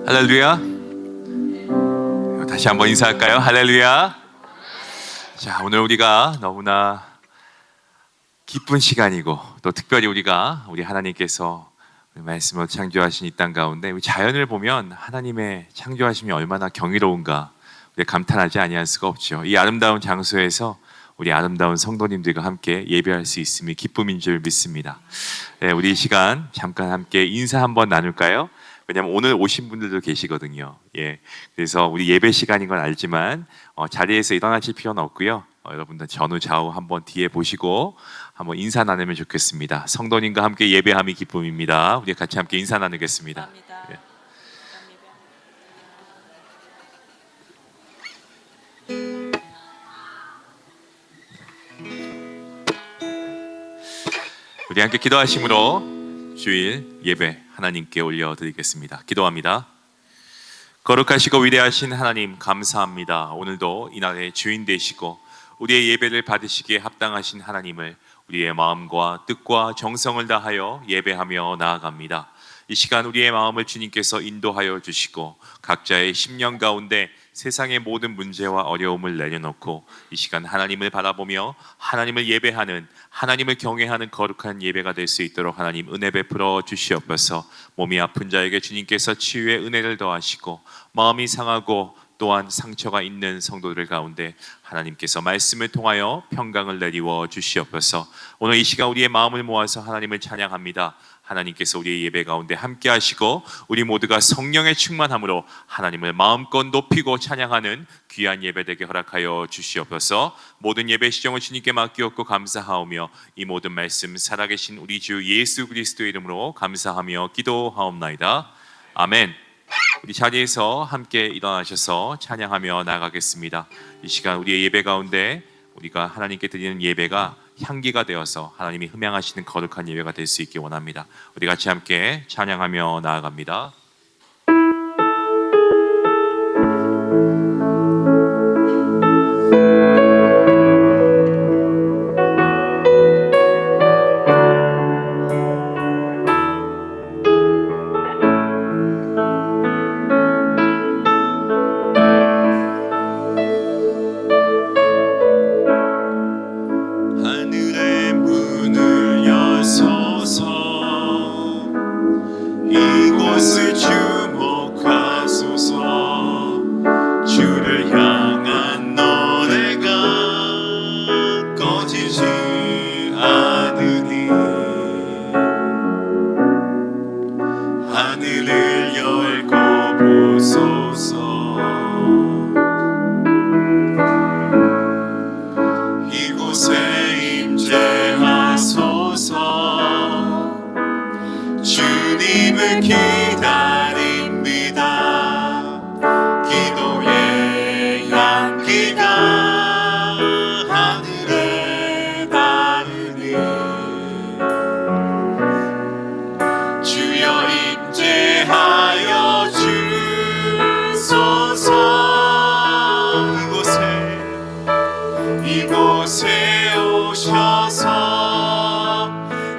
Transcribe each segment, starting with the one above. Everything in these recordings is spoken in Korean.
할렐루야. 다시 한번 인사할까요? 할렐루야. 자, 오늘 우리가 너무나 기쁜 시간이고 또 특별히 우리 하나님께서 말씀으로 창조하신 이 땅 가운데 우리 자연을 보면 하나님의 창조하심이 얼마나 경이로운가 우리 감탄하지 아니할 수가 없죠. 이 아름다운 장소에서 우리 아름다운 성도님들과 함께 예배할 수 있음이 기쁨인 줄 믿습니다. 네, 우리 이 시간 잠깐 함께 인사 한번 나눌까요? 왜냐하면 오늘 오신 분들도 계시거든요. 예, 그래서 우리 예배 시간인 건 알지만 자리에서 일어나실 필요는 없고요. 여러분들 전후 좌우 한번 뒤에 보시고 한번 인사 나누면 좋겠습니다. 성도님과 함께 예배함이 기쁨입니다. 우리 같이 함께 인사 나누겠습니다. 예. 우리 함께 기도하심으로 주일 예배 하나님께 올려드리겠습니다. 기도합니다. 거룩하시고 위대하신 하나님 감사합니다. 오늘도 이날의 주인 되시고 우리의 예배를 받으시기에 합당하신 하나님을 우리의 마음과 뜻과 정성을 다하여 예배하며 나아갑니다. 이 시간 우리의 마음을 주님께서 인도하여 주시고 각자의 심령 가운데 세상의 모든 문제와 어려움을 내려놓고 이 시간 하나님을 바라보며 하나님을 예배하는, 하나님을 경외하는 거룩한 예배가 될 수 있도록 하나님 은혜 베풀어 주시옵소서. 몸이 아픈 자에게 주님께서 치유의 은혜를 더하시고 마음이 상하고 또한 상처가 있는 성도들 가운데 하나님께서 말씀을 통하여 평강을 내리워 주시옵소서. 오늘 이 시간 우리의 마음을 모아서 하나님을 찬양합니다. 하나님께서 우리의 예배 가운데 함께 하시고 우리 모두가 성령의 충만함으로 하나님을 마음껏 높이고 찬양하는 귀한 예배 되게 허락하여 주시옵소서. 모든 예배 시정을 주님께 맡기옵고 감사하오며 이 모든 말씀 살아계신 우리 주 예수 그리스도의 이름으로 감사하며 기도하옵나이다. 아멘. 우리 자리에서 함께 일어나셔서 찬양하며 나아가겠습니다. 이 시간 우리의 예배 가운데 우리가 하나님께 드리는 예배가 향기가 되어서 하나님이 흠양하시는 거룩한 예배가 될 수 있기 원합니다. 우리 같이 함께 찬양하며 나아갑니다.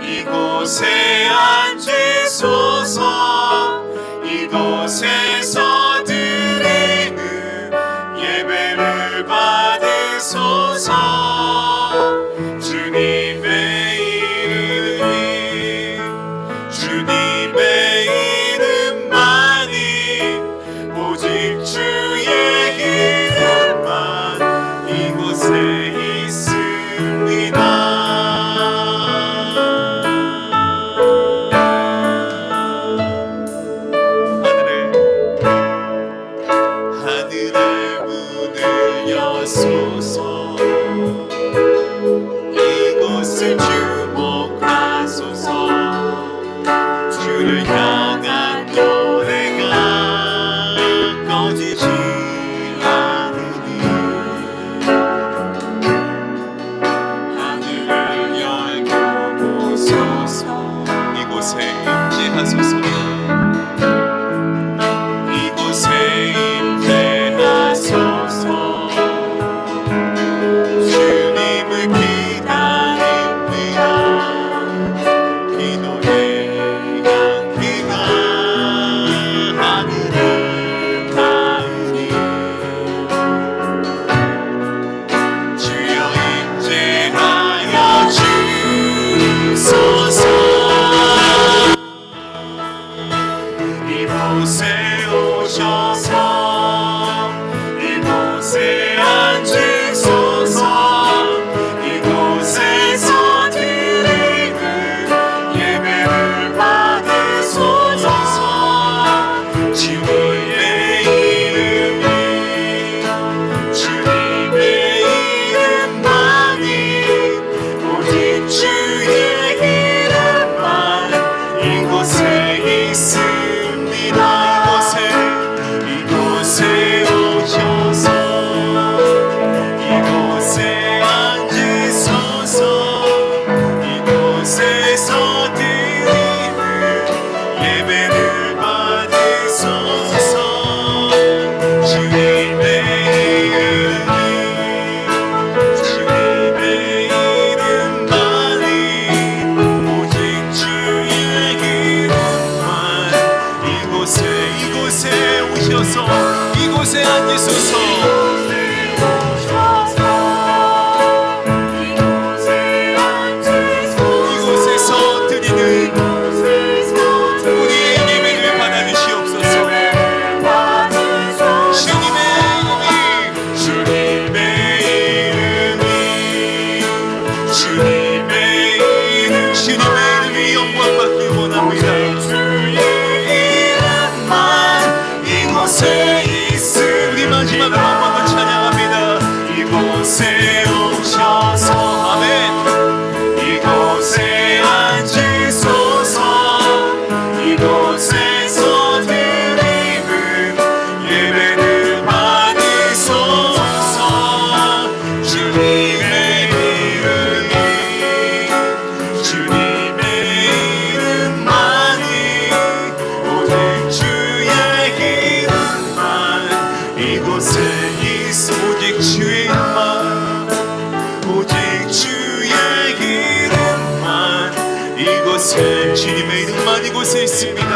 이곳에 앉으소서. 이곳에서 이곳에 오셔서 이곳에 앉으소서. 이곳에서 드리는 예배를 받으소서. 주님의 이름이 주님의 이름만이 오직 주의 이름만 이곳에 있습니다. 이곳에 오셔서 이곳에 앉으소서. 이곳에서 드리는 예배를 받으소서. 주님의 이름이 주님의 이름만이 오직 주의 이름만 이곳에 오셔서 이곳에 앉으소서. 이곳에서 드리는 우리의 예배를 받아주시옵소서. 주님의 이름이 영광받기 원합니다. 우리 마지막으로 한 번 더 찬양합니다. 이곳에 오셔서 아멘. 이곳에 앉으소서. 이곳에서 드리는 예배를 받으소서. 주님의 이름이 주님의 이름만이 오직 주의 이름만 이곳에 있어. 오직 주의 이름만 오직 주의 이름만 이곳에 주님의 이름만 이곳에 있습니다.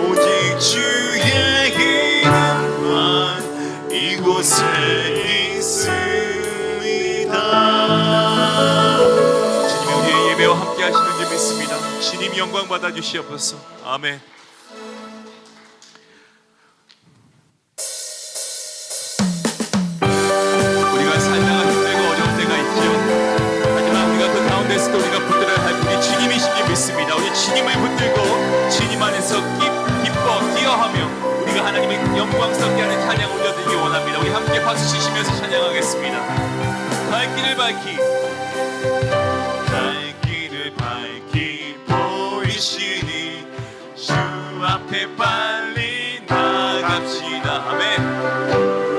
오직 주의 이름만 이곳에 있습니다. 주님이 우리의 예배와 함께 하시는 줄 믿습니다. 주님 영광 받아주시옵소서. 아멘. 우리가 붙들어야 할 분이 주님이신 줄 믿습니다. 우리 주님을 붙들고 주님 안에서 기뻐 뛰어하며 우리가 하나님의 영광스럽게 하는 찬양 올려드리기 원합니다. 우리 함께 박수 치시면서 찬양하겠습니다. 갈 길을 밝히 보이시니 주 앞에 빨리 나갑시다. 아멘.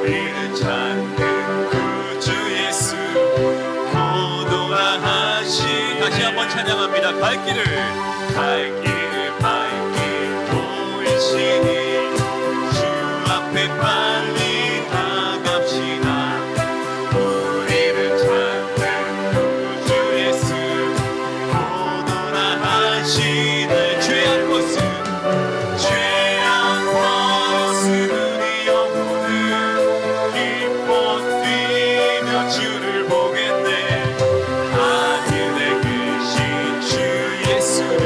우리를 찾는 구주 예수 다시 한번 찬양합니다. 갈 길을 밝히 보이시니 주 앞에 빨리 나갑시다. 우리를 찾는 구주 예수 오너라 하시네. 죄악 벗은 우리 영혼은 기뻐 뛰며 주를 보겠네. 주 예수를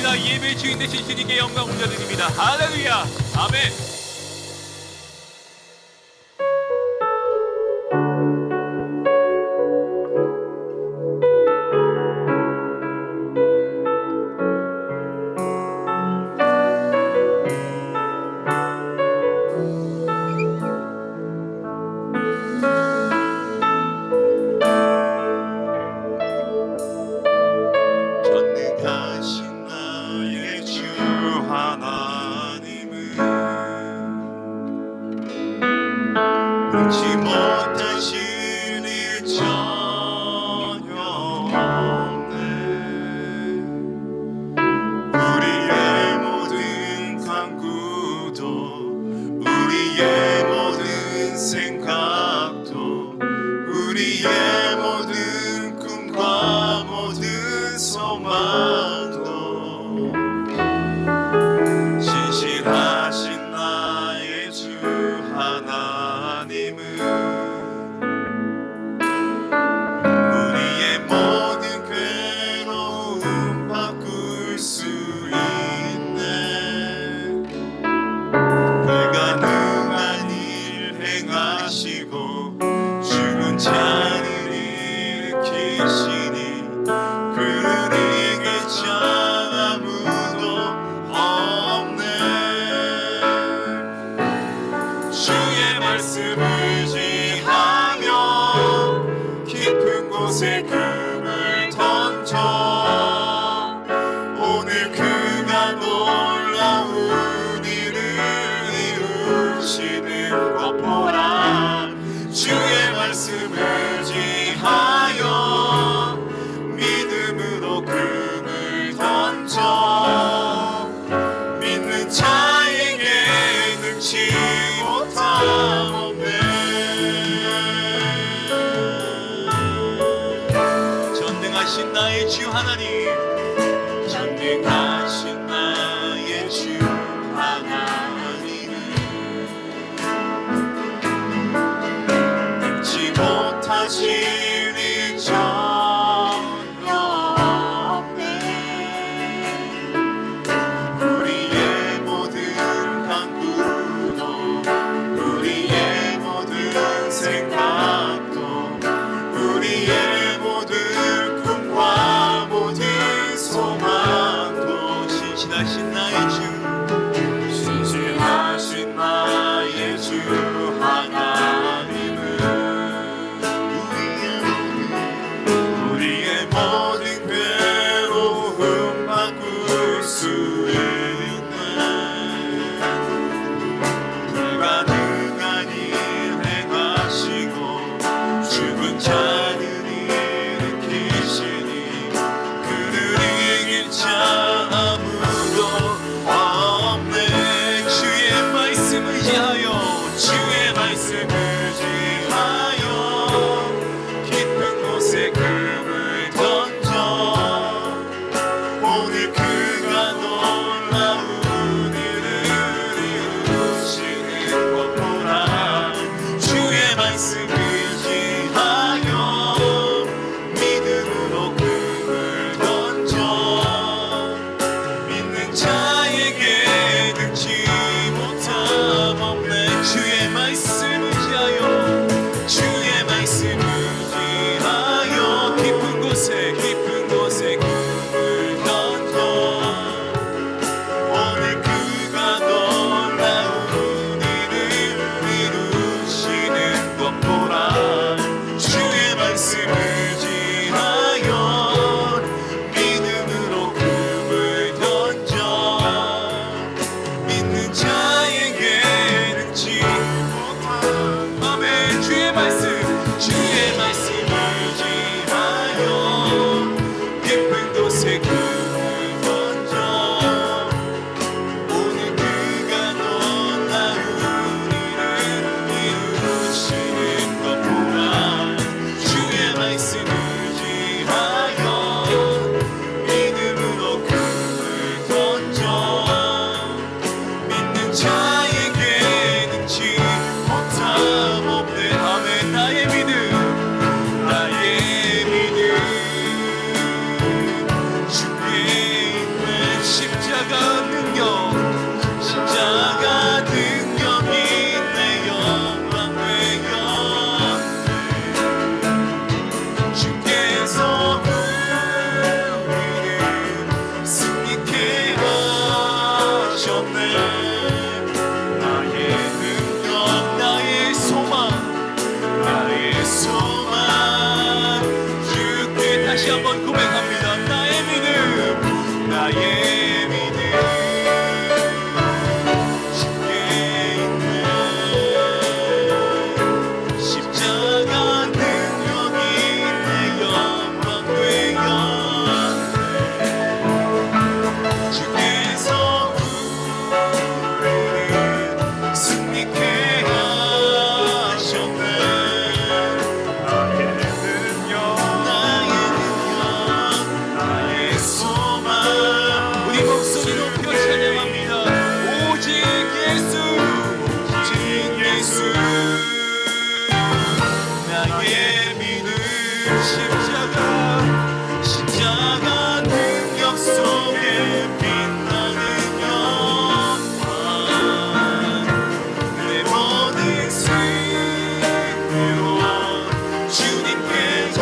감사합니다. 예배 주인 되신 주님께 영광 올려드립니다. 할렐루야. 아멘. 전능하신 나의 주 하나님은 잊지 못하실 일 전혀 없네. 우리의 모든 간구도 우리의 모든 생각도 우리의 모든 꿈과 모든 소망도 신실하신 나의 주 하나님은 우리의 모든 괴로움 바꿀 수 있네. 불가능한 일 행하시고 죽은 자를 일으키시니 그를 이길 자 아무도 없네. 주의 말씀을 지하며 깊은 곳에 금을 던져 오늘 그가 놀라운 일을 이루시는 것 보라. 주의 말씀을 지하여 믿음으로 금을 던져 믿는 자에게 능치 못함 없네. 전능하신 나의 주 하나님, 전능하신 나의 주 하나님은 잊지 못하실 일 전혀 없네. 우리의 모든 간구도 우리의 모든 생각도 우리의 모든 꿈과 모든 소망도 신실하신 나의 주 신실하신 나의 주 하나님은 우리의 모든 괴로움 바꿀 수 있네. 불가능한 일 행하시고 죽은 자를 일으키시니 그를 이길 자 아무도 없네. 주의 말씀을 지하여 주의 말씀을 지하여 깊은 곳에 금을 던져 오늘 그가 놀라운 일을 이루시는 것 보라. 주의 말씀을 지하여 믿음 십자가 능력 속에 빛나는 영광 내 모든 승리로 주님께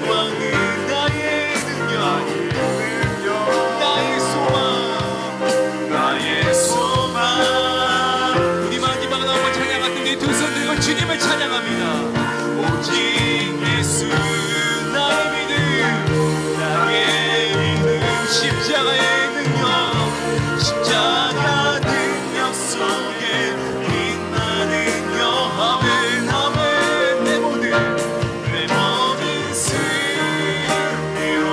영광은 나의 능력 나의 소망 우리 마지막에 나온 찬양 같은 이 두 손 들고 주님을 찬양합니다. 오직 예수 나의 믿음 십자가 능력 속에 빛나는 영광은 내 모든 승리로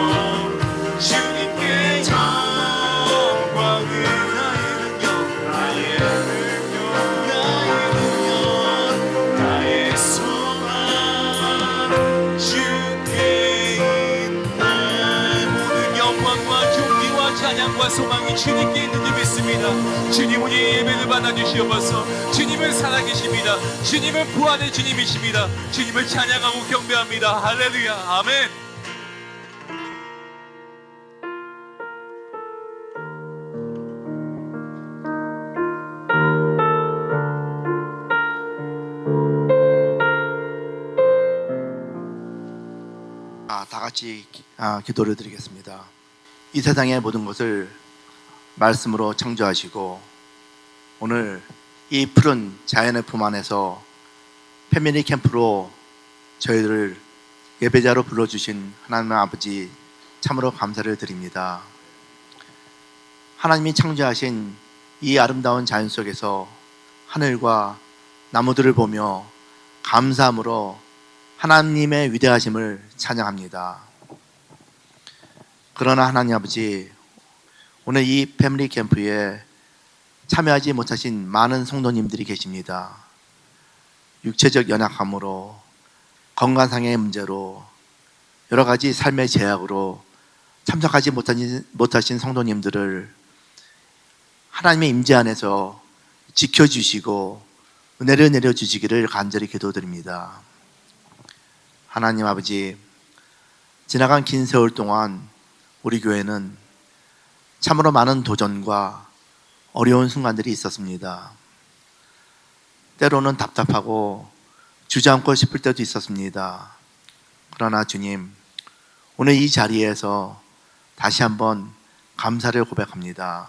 주님께 영광은 나의 소망 주께 있네. 모든 영광과 존귀와 찬양과 소망이 주님께 있는 줄 믿습니다. 주님 우리 예배를 받아주시옵소서. 주님은 살아계십니다. 주님은 부활의 주님이십니다. 주님을 찬양하고 경배합니다. 할렐루야 아멘. 다 같이 기도를 드리겠습니다. 이 세상의 모든 것을 말씀으로 창조하시고 오늘 이 푸른 자연의 품 안에서 패밀리 캠프로 저희를 예배자로 불러주신 하나님 아버지 참으로 감사를 드립니다. 하나님이 창조하신 이 아름다운 자연 속에서 하늘과 나무들을 보며 감사함으로 하나님의 위대하심을 찬양합니다. 그러나 하나님 아버지, 오늘 이 패밀리 캠프에 참여하지 못하신 많은 성도님들이 계십니다. 육체적 연약함으로, 건강상의 문제로, 여러 가지 삶의 제약으로 참석하지 못하신 성도님들을 하나님의 임재 안에서 지켜주시고 은혜를 내려주시기를 간절히 기도드립니다. 하나님 아버지, 지나간 긴 세월 동안 우리 교회는 참으로 많은 도전과 어려운 순간들이 있었습니다. 때로는 답답하고 주저앉고 싶을 때도 있었습니다. 그러나 주님, 오늘 이 자리에서 다시 한번 감사를 고백합니다.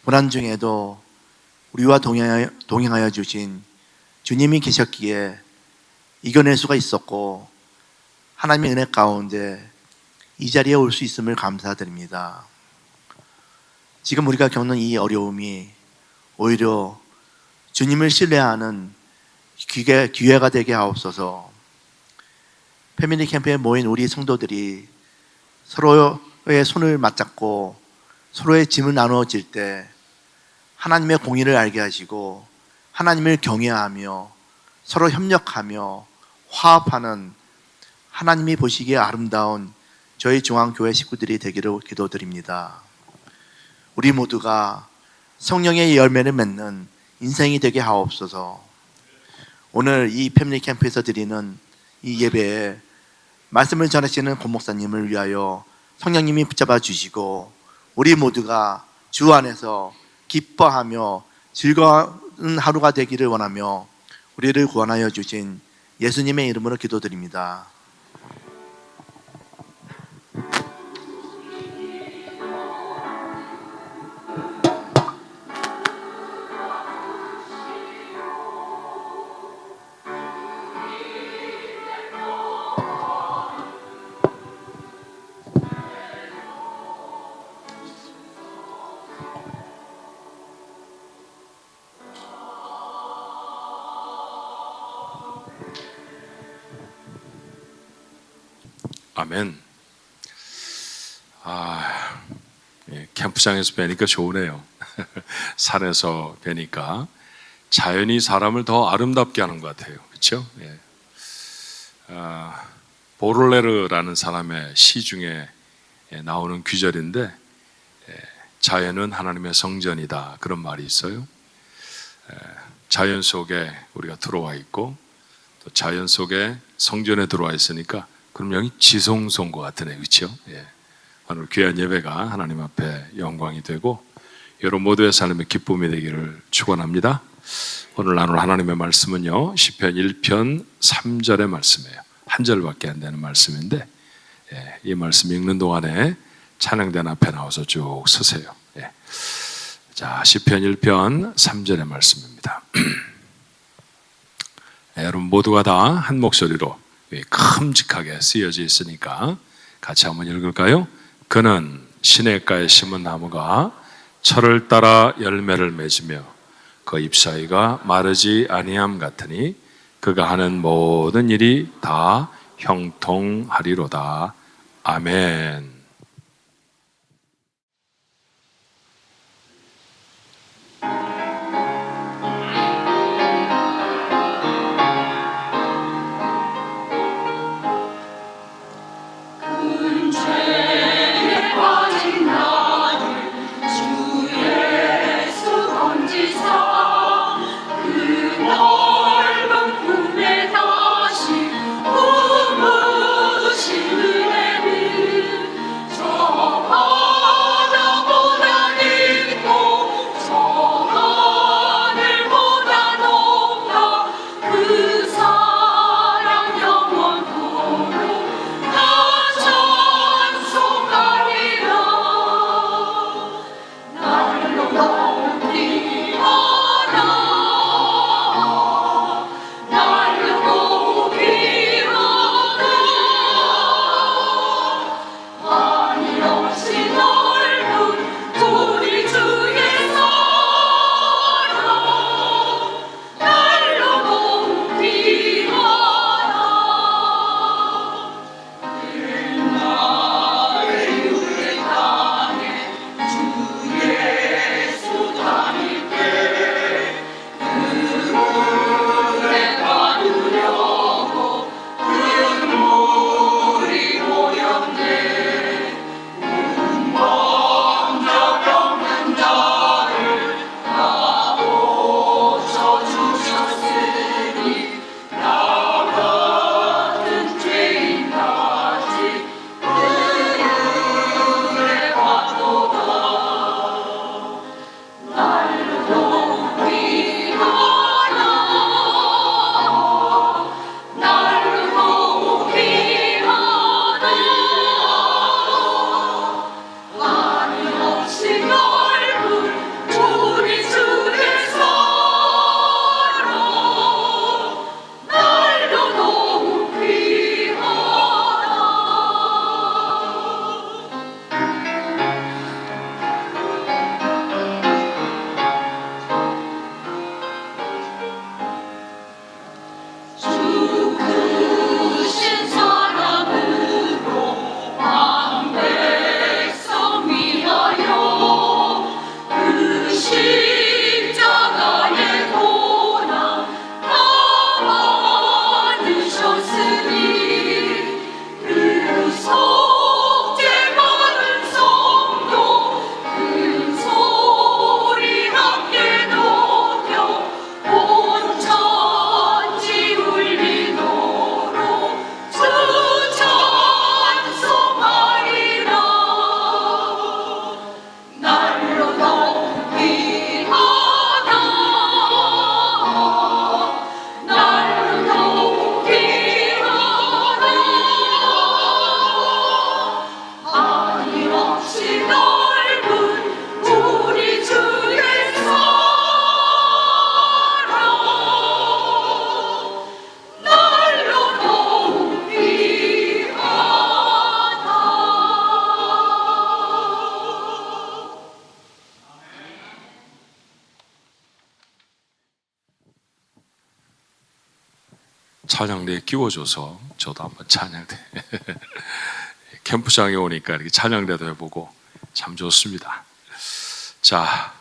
고난 중에도 우리와 동행하여 주신 주님이 계셨기에 이겨낼 수가 있었고 하나님의 은혜 가운데 이 자리에 올 수 있음을 감사드립니다. 지금 우리가 겪는 이 어려움이 오히려 주님을 신뢰하는 기회가 되게 하옵소서. 패밀리 캠프에 모인 우리 성도들이 서로의 손을 맞잡고 서로의 짐을 나누어질 때 하나님의 공의를 알게 하시고 하나님을 경외하며 서로 협력하며 화합하는 하나님이 보시기에 아름다운 저희 중앙교회 식구들이 되기를 기도드립니다. 우리 모두가 성령의 열매를 맺는 인생이 되게 하옵소서. 오늘 이 패밀리 캠프에서 드리는 이 예배에 말씀을 전하시는 고목사님을 위하여 성령님이 붙잡아 주시고 우리 모두가 주 안에서 기뻐하며 즐거운 하루가 되기를 원하며 우리를 구원하여 주신 예수님의 이름으로 기도드립니다. 아멘. 캠프장에서 뵈니까 좋으네요. 산에서 뵈니까 자연이 사람을 더 아름답게 하는 것 같아요. 그렇죠? 보를레르라는 사람의 시 중에 나오는 귀절인데 자연은 하나님의 성전이다 그런 말이 있어요. 자연 속에 우리가 들어와 있고 또 자연 속에 성전에 들어와 있으니까 그럼 여기 지성소인 것 같으네, 그렇죠? 예. 오늘 귀한 예배가 하나님 앞에 영광이 되고 여러분 모두의 삶의 기쁨이 되기를 축원합니다. 오늘 나눌 하나님의 말씀은요, 시편 1편 3절의 말씀이에요. 한 절밖에 안 되는 말씀인데, 예, 이 말씀 읽는 동안에 찬양대는 앞에 나와서 쭉 서세요. 예. 자, 시편 1편 3절의 말씀입니다. 예, 여러분 모두가 다 한 목소리로 큼직하게 쓰여져 있으니까 같이 한번 읽을까요? 그는 시냇가에 심은 나무가 철을 따라 열매를 맺으며 그 잎사이가 마르지 아니함 같으니 그가 하는 모든 일이 다 형통하리로다. 아멘. 찬양대에 끼워줘서 저도 한번 찬양대 캠프장에 오니까 이렇게 찬양대도 해보고 참 좋습니다. 자,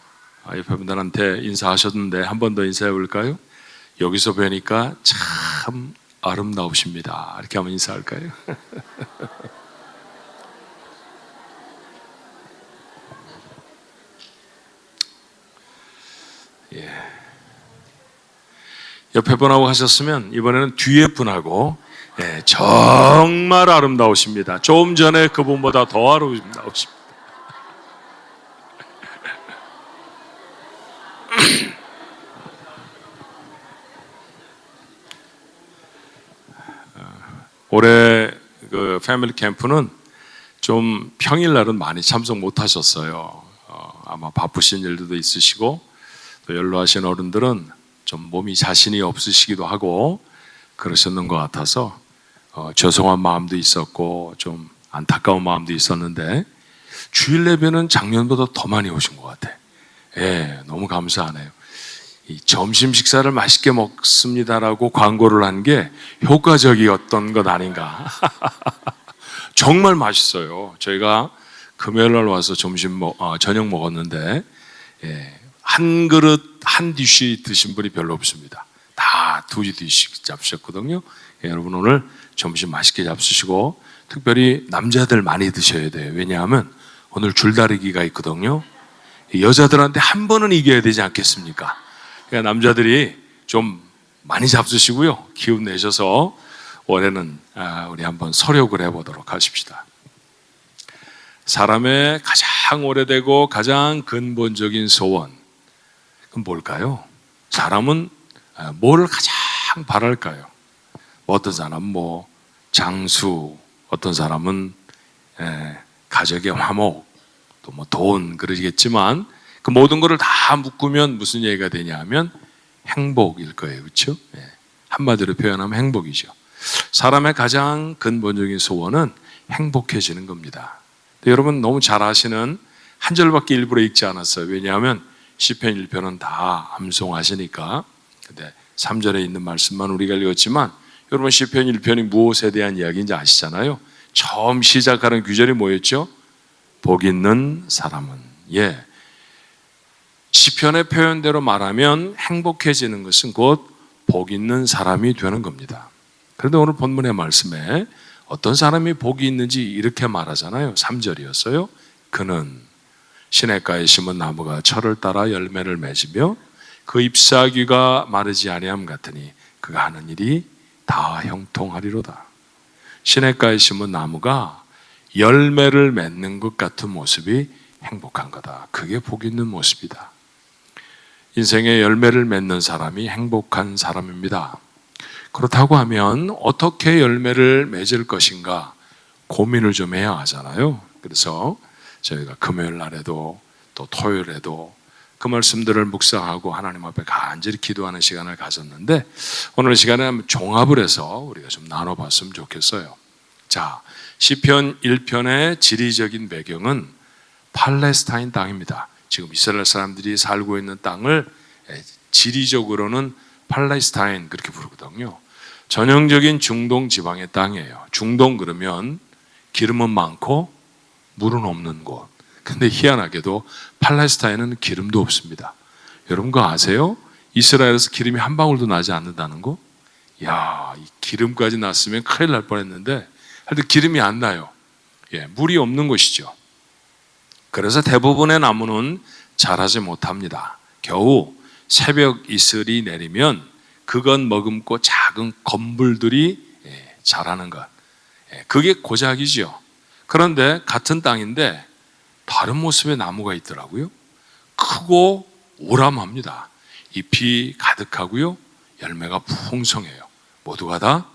옆에 분들한테 인사하셨는데 한 번 더 인사해 볼까요? 여기서 뵈니까 참 아름다우십니다. 이렇게 한번 인사할까요? 예. 옆에 분하고 하셨으면 이번에는 뒤에 분하고 예, 정말 아름다우십니다. 조금 전에 그분보다 더 아름다우십니다. 올해 그 패밀리 캠프는 좀 평일날은 많이 참석 못하셨어요. 아마 바쁘신 일들도 있으시고 또 연로하신 어른들은 좀 몸이 자신이 없으시기도 하고 그러셨는 것 같아서 죄송한 마음도 있었고 좀 안타까운 마음도 있었는데 주일 예배는 작년보다 더 많이 오신 것 같아. 예, 너무 감사하네요. 이 점심 식사를 맛있게 먹습니다라고 광고를 한 게 효과적이었던 것 아닌가. 정말 맛있어요. 저희가 금요일 날 와서 저녁 먹었는데 한 그릇 한 디쉬 드신 분이 별로 없습니다. 다 두 디씩 잡수셨거든요. 여러분 오늘 점심 맛있게 잡수시고 특별히 남자들 많이 드셔야 돼요. 왜냐하면 오늘 줄다리기가 있거든요. 여자들한테 한 번은 이겨야 되지 않겠습니까? 그러니까 남자들이 좀 많이 잡수시고요. 기운 내셔서 올해는 우리 한번 서력을 해보도록 하십시다. 사람의 가장 오래되고 가장 근본적인 소원, 그건 뭘까요? 사람은 뭘 가장 바랄까요? 어떤 사람은 장수, 어떤 사람은 가족의 화목, 또 돈 그러시겠지만 그 모든 것을 다 묶으면 무슨 얘기가 되냐 하면 행복일 거예요. 그렇죠? 한마디로 표현하면 행복이죠. 사람의 가장 근본적인 소원은 행복해지는 겁니다. 여러분 너무 잘 아시는 한 절밖에 일부러 읽지 않았어요. 왜냐하면 시편 1편은 다 암송하시니까. 근데 3절에 있는 말씀만 우리가 읽었지만 여러분 시편 1편이 무엇에 대한 이야기인지 아시잖아요. 처음 시작하는 구절이 뭐였죠? 복 있는 사람은. 시편의 표현대로 말하면 행복해지는 것은 곧 복 있는 사람이 되는 겁니다. 그런데 오늘 본문의 말씀에 어떤 사람이 복이 있는지 이렇게 말하잖아요. 3절이었어요. 그는 시냇가에 심은 나무가 철을 따라 열매를 맺으며 그 잎사귀가 마르지 아니함 같으니 그가 하는 일이 다 형통하리로다. 시냇가에 심은 나무가 열매를 맺는 것 같은 모습이 행복한 거다. 그게 복 있는 모습이다. 인생에 열매를 맺는 사람이 행복한 사람입니다. 그렇다고 하면 어떻게 열매를 맺을 것인가 고민을 좀 해야 하잖아요. 그래서 저희가 금요일 날에도 또 토요일에도 그 말씀들을 묵상하고 하나님 앞에 간절히 기도하는 시간을 가졌는데 오늘 시간에 한번 종합을 해서 우리가 좀 나눠봤으면 좋겠어요. 자, 시편 1편의 지리적인 배경은 팔레스타인 땅입니다. 지금 이스라엘 사람들이 살고 있는 땅을 지리적으로는 팔레스타인 그렇게 부르거든요. 전형적인 중동 지방의 땅이에요. 중동 그러면 기름은 많고 물은 없는 곳. 근데 희한하게도 팔레스타인은 기름도 없습니다. 여러분 그거 아세요? 이스라엘에서 기름이 한 방울도 나지 않는다는 거? 야, 이 기름까지 났으면 큰일 날 뻔했는데 하여튼 기름이 안 나요. 물이 없는 곳이죠. 그래서 대부분의 나무는 자라지 못합니다. 겨우 새벽 이슬이 내리면 그건 머금고 작은 건물들이 자라는 것. 그게 고작이죠. 그런데 같은 땅인데 다른 모습의 나무가 있더라고요. 크고 오람합니다. 잎이 가득하고요. 열매가 풍성해요. 모두가 다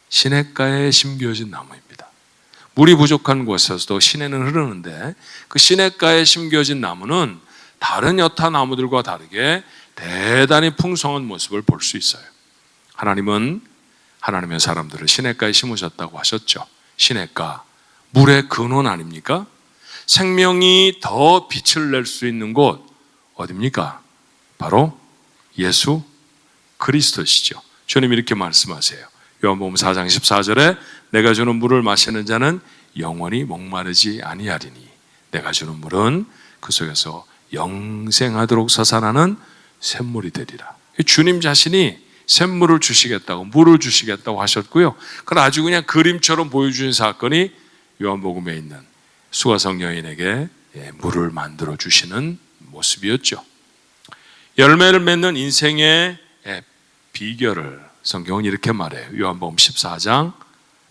시냇가에 심겨진 나무입니다. 물이 부족한 곳에서도 시내는 흐르는데 그 시냇가에 심겨진 나무는 다른 여타 나무들과 다르게 대단히 풍성한 모습을 볼 수 있어요. 하나님은 하나님의 사람들을 시냇가에 심으셨다고 하셨죠. 시냇가, 물의 근원 아닙니까? 생명이 더 빛을 낼 수 있는 곳 어디입니까? 바로 예수 그리스도시죠. 주님 이렇게 말씀하세요. 요한복음 4장 14절에 내가 주는 물을 마시는 자는 영원히 목마르지 아니하리니 내가 주는 물은 그 속에서 영생하도록 솟아나는 샘물이 되리라. 주님 자신이 샘물을 주시겠다고 물을 주시겠다고 하셨고요. 그걸 아주 그냥 그림처럼 보여주신 사건이 요한복음에 있는 수가성 여인에게 물을 만들어 주시는 모습이었죠. 열매를 맺는 인생의 비결을 성경은 이렇게 말해요. 요한복음 15장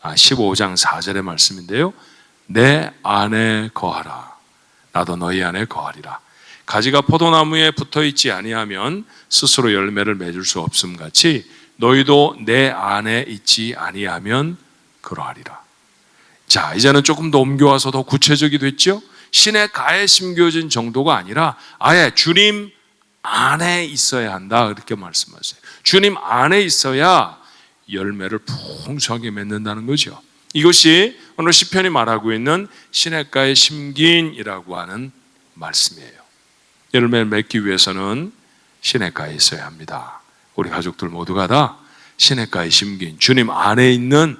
4절의 말씀인데요. 내 안에 거하라. 나도 너희 안에 거하리라. 가지가 포도나무에 붙어있지 아니하면 스스로 열매를 맺을 수 없음 같이 너희도 내 안에 있지 아니하면 그러하리라. 자, 이제는 조금 더 옮겨와서 더 구체적이 됐죠? 신의 가에 심겨진 정도가 아니라 아예 주님 안에 있어야 한다, 그렇게 말씀하세요. 주님 안에 있어야 열매를 풍성하게 맺는다는 거죠. 이것이 오늘 시편이 말하고 있는 시냇가에 심긴이라고 하는 말씀이에요. 열매를 맺기 위해서는 시냇가에 있어야 합니다. 우리 가족들 모두가 다 시냇가에 심긴 주님 안에 있는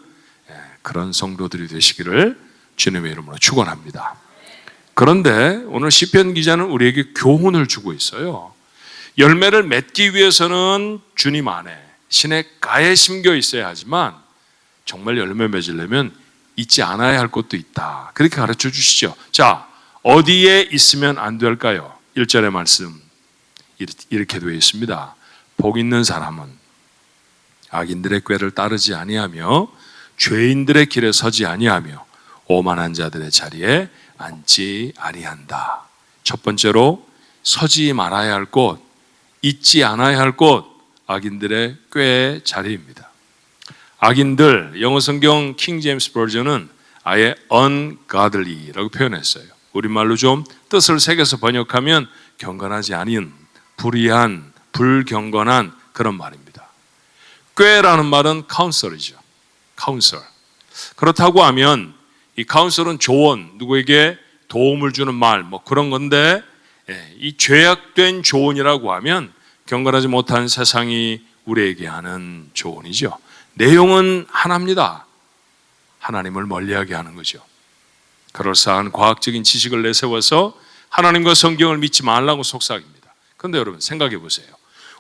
그런 성도들이 되시기를 주님의 이름으로 축원합니다. 그런데 오늘 시편 기자는 우리에게 교훈을 주고 있어요. 열매를 맺기 위해서는 주님 안에 시냇가에 심겨 있어야 하지만 정말 열매 맺으려면 잊지 않아야 할 것도 있다, 그렇게 가르쳐 주시죠. 자, 어디에 있으면 안 될까요? 1절의 말씀 이렇게 되어 있습니다. 복 있는 사람은 악인들의 꾀를 따르지 아니하며 죄인들의 길에 서지 아니하며 오만한 자들의 자리에 앉지 아니한다. 첫 번째로 서지 말아야 할 곳, 잊지 않아야 할 곳, 악인들의 꾀의 자리입니다. 악인들, 영어 성경 킹 제임스 버전은 아예 ungodly라고 표현했어요. 우리말로 좀 뜻을 새겨서 번역하면 경건하지 않은, 불의한, 불경건한 그런 말입니다. 꾀라는 말은 counsel이죠. counsel. 그렇다고 하면 이 counsel은 조언, 누구에게 도움을 주는 말, 뭐 그런 건데, 이 죄악된 조언이라고 하면 경건하지 못한 세상이 우리에게 하는 조언이죠. 내용은 하나입니다. 하나님을 멀리하게 하는 거죠. 그럴싸한 과학적인 지식을 내세워서 하나님과 성경을 믿지 말라고 속삭입니다. 그런데 여러분 생각해 보세요.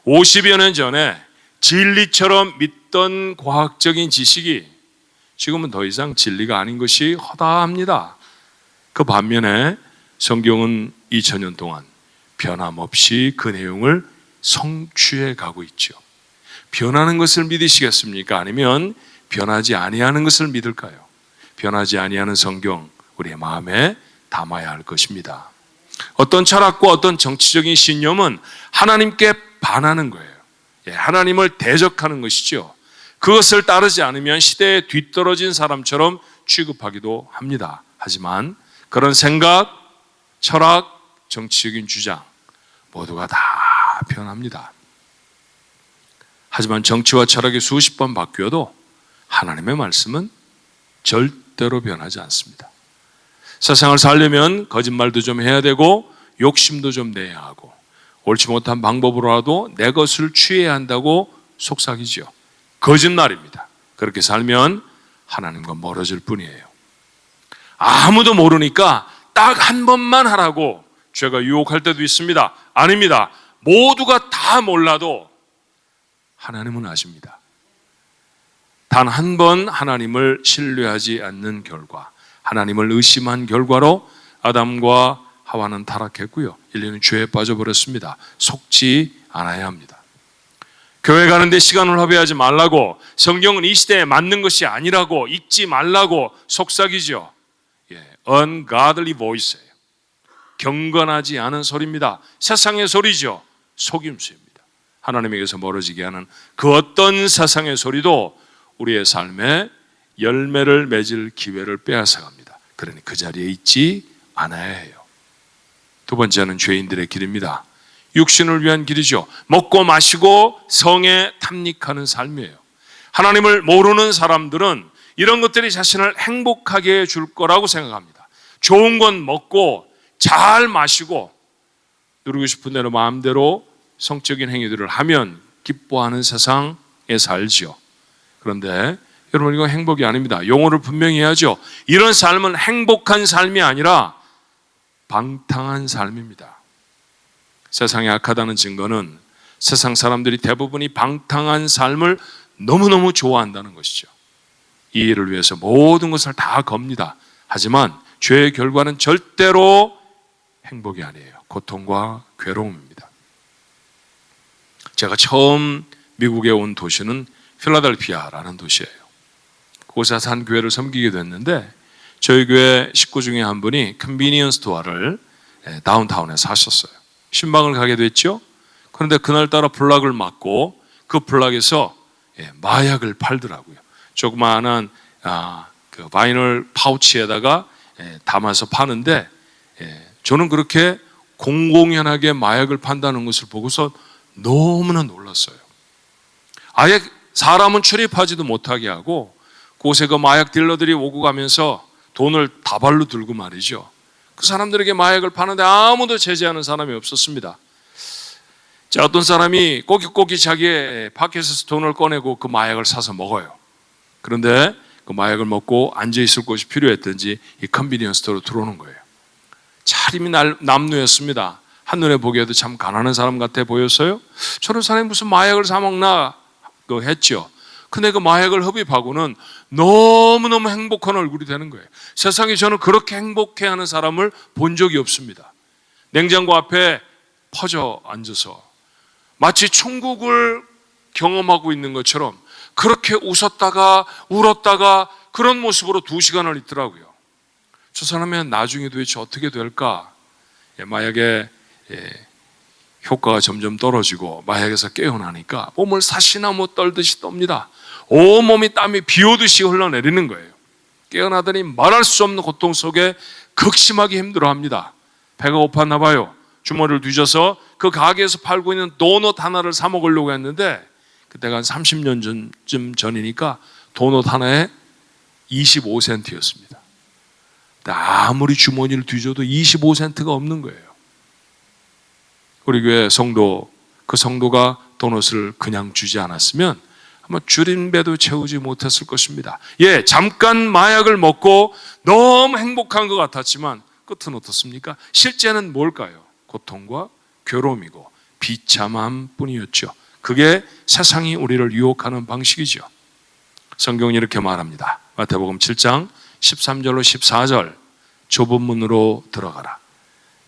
50여 년 전에 진리처럼 믿던 과학적인 지식이 지금은 더 이상 진리가 아닌 것이 허다합니다. 그 반면에 성경은 2000년 동안 변함없이 그 내용을 성취해 가고 있죠. 변하는 것을 믿으시겠습니까? 아니면 변하지 아니하는 것을 믿을까요? 변하지 아니하는 성경, 우리의 마음에 담아야 할 것입니다. 어떤 철학과 어떤 정치적인 신념은 하나님께 반하는 거예요. 하나님을 대적하는 것이죠. 그것을 따르지 않으면 시대에 뒤떨어진 사람처럼 취급하기도 합니다. 하지만 그런 생각, 철학, 정치적인 주장 모두가 다 변합니다. 하지만 정치와 철학이 수십 번 바뀌어도 하나님의 말씀은 절대로 변하지 않습니다. 세상을 살려면 거짓말도 좀 해야 되고 욕심도 좀 내야 하고 옳지 못한 방법으로라도 내 것을 취해야 한다고 속삭이죠. 거짓말입니다. 그렇게 살면 하나님과 멀어질 뿐이에요. 아무도 모르니까 딱 한 번만 하라고 죄가 유혹할 때도 있습니다. 아닙니다. 모두가 다 몰라도 하나님은 아십니다. 단 한 번 하나님을 신뢰하지 않는 결과, 하나님을 의심한 결과로 아담과 하와는 타락했고요. 인류는 죄에 빠져버렸습니다. 속지 않아야 합니다. 교회 가는데 시간을 허비하지 말라고, 성경은 이 시대에 맞는 것이 아니라고, 읽지 말라고 속삭이죠. ungodly voice예요. 경건하지 않은 소리입니다. 세상의 소리죠. 속임수입니다. 하나님에게서 멀어지게 하는 그 어떤 세상의 소리도 우리의 삶에 열매를 맺을 기회를 빼앗아갑니다. 그러니 그 자리에 있지 않아야 해요. 두 번째는 죄인들의 길입니다. 육신을 위한 길이죠. 먹고 마시고 성에 탐닉하는 삶이에요. 하나님을 모르는 사람들은 이런 것들이 자신을 행복하게 해줄 거라고 생각합니다. 좋은 건 먹고 잘 마시고 누리고 싶은 대로 마음대로 성적인 행위들을 하면 기뻐하는 세상에 살지요. 그런데 여러분, 이거 행복이 아닙니다. 용어를 분명히 해야죠. 이런 삶은 행복한 삶이 아니라 방탕한 삶입니다. 세상이 악하다는 증거는 세상 사람들이 대부분이 방탕한 삶을 너무너무 좋아한다는 것이죠. 이 일을 위해서 모든 것을 다 겁니다. 하지만 죄의 결과는 절대로 행복이 아니에요. 고통과 괴로움입니다. 제가 처음 미국에 온 도시는 필라델피아라는 도시예요. 그곳에서 한 교회를 섬기게 됐는데 저희 교회 식구 중에 한 분이 컨비니언스 스토어를 다운타운에서 하셨어요. 신방을 가게 됐죠. 그런데 그날따라 블락을 맞고 그 블락에서 마약을 팔더라고요. 조그마한 그 바이널 파우치에다가 담아서 파는데 저는 그렇게 공공연하게 마약을 판다는 것을 보고서 너무나 놀랐어요. 아예 사람은 출입하지도 못하게 하고 그곳에 그 마약 딜러들이 오고 가면서 돈을 다발로 들고 말이죠. 그 사람들에게 마약을 파는데 아무도 제재하는 사람이 없었습니다. 자, 어떤 사람이 꼬깃꼬깃 자기의 파켓에서 돈을 꺼내고 그 마약을 사서 먹어요. 그런데 그 마약을 먹고 앉아있을 곳이 필요했던지 이 컨비니언스 스토어로 들어오는 거예요. 차림이 남루였습니다. 한눈에 보기에도 참 가난한 사람 같아 보였어요. 저런 사람이 무슨 마약을 사 먹나 했죠. 근데 그 마약을 흡입하고는 너무너무 행복한 얼굴이 되는 거예요. 세상에 저는 그렇게 행복해하는 사람을 본 적이 없습니다. 냉장고 앞에 퍼져 앉아서 마치 천국을 경험하고 있는 것처럼 그렇게 웃었다가 울었다가 그런 모습으로 2시간을 있더라고요. 저 사람이 나중에 도대체 어떻게 될까? 마약의 효과가 점점 떨어지고 마약에서 깨어나니까 몸을 사시나무 떨듯이 떱니다. 온몸이 땀이 비 오듯이 흘러내리는 거예요. 깨어나더니 말할 수 없는 고통 속에 극심하게 힘들어합니다. 배가 고팠나 봐요. 주머니를 뒤져서 그 가게에서 팔고 있는 도넛 하나를 사 먹으려고 했는데 그때가 한 30년 전쯤 전이니까 도넛 하나에 25센트였습니다. 아무리 주머니를 뒤져도 25센트가 없는 거예요. 우리 교회 성도, 그 성도가 도넛을 그냥 주지 않았으면 아마 줄인 배도 채우지 못했을 것입니다. 잠깐 마약을 먹고 너무 행복한 것 같았지만 끝은 어떻습니까? 실제는 뭘까요? 고통과 괴로움이고 비참함 뿐이었죠. 그게 세상이 우리를 유혹하는 방식이죠. 성경은 이렇게 말합니다. 마태복음 7장 13절로 14절 좁은 문으로 들어가라.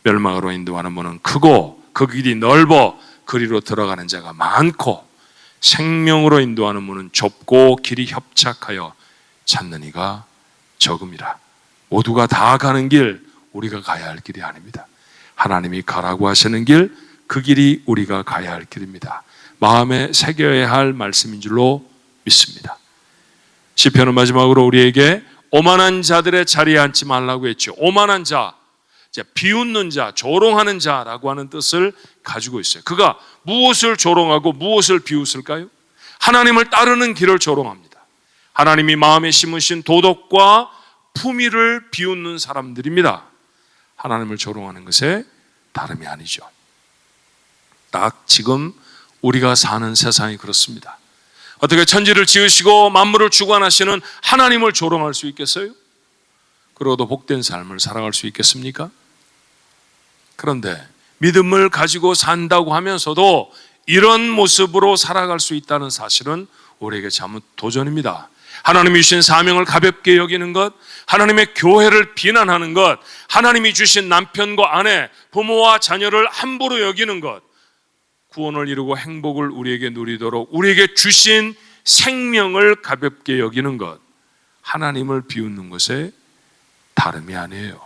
멸망으로 인도하는 문은 크고 그 길이 넓어 그리로 들어가는 자가 많고 생명으로 인도하는 문은 좁고 길이 협착하여 찾는 이가 적음이라. 모두가 다 가는 길 우리가 가야 할 길이 아닙니다. 하나님이 가라고 하시는 길, 그 길이 우리가 가야 할 길입니다. 마음에 새겨야 할 말씀인 줄로 믿습니다. 시편은 마지막으로 우리에게 오만한 자들의 자리에 앉지 말라고 했죠. 오만한 자, 비웃는 자, 조롱하는 자라고 하는 뜻을 가지고 있어요. 그가 무엇을 조롱하고 무엇을 비웃을까요? 하나님을 따르는 길을 조롱합니다. 하나님이 마음에 심으신 도덕과 품위를 비웃는 사람들입니다. 하나님을 조롱하는 것에 다름이 아니죠. 딱 지금 우리가 사는 세상이 그렇습니다. 어떻게 천지를 지으시고 만물을 주관하시는 하나님을 조롱할 수 있겠어요? 그러고도 복된 삶을 살아갈 수 있겠습니까? 그런데 믿음을 가지고 산다고 하면서도 이런 모습으로 살아갈 수 있다는 사실은 우리에게 참 도전입니다. 하나님이 주신 사명을 가볍게 여기는 것, 하나님의 교회를 비난하는 것, 하나님이 주신 남편과 아내, 부모와 자녀를 함부로 여기는 것, 구원을 이루고 행복을 우리에게 누리도록 우리에게 주신 생명을 가볍게 여기는 것, 하나님을 비웃는 것에 다름이 아니에요.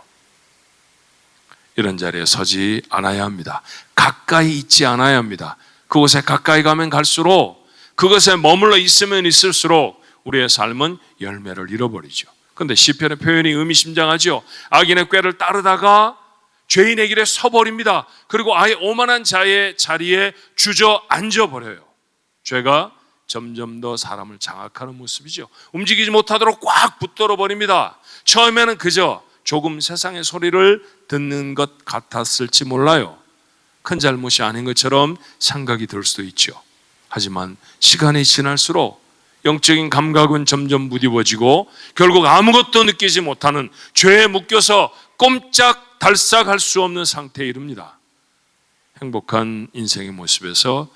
이런 자리에 서지 않아야 합니다. 가까이 있지 않아야 합니다. 그곳에 가까이 가면 갈수록, 그것에 머물러 있으면 있을수록 우리의 삶은 열매를 잃어버리죠. 그런데 시편의 표현이 의미심장하죠. 악인의 꾀를 따르다가 죄인의 길에 서버립니다. 그리고 아예 오만한 자의 자리에 주저앉아 버려요. 죄가 점점 더 사람을 장악하는 모습이죠. 움직이지 못하도록 꽉 붙들어 버립니다. 처음에는 그저 조금 세상의 소리를 듣는 것 같았을지 몰라요. 큰 잘못이 아닌 것처럼 생각이 들 수도 있죠. 하지만 시간이 지날수록 영적인 감각은 점점 무디워지고 결국 아무것도 느끼지 못하는 죄에 묶여서 꼼짝달싹할 수 없는 상태에 이릅니다. 행복한 인생의 모습에서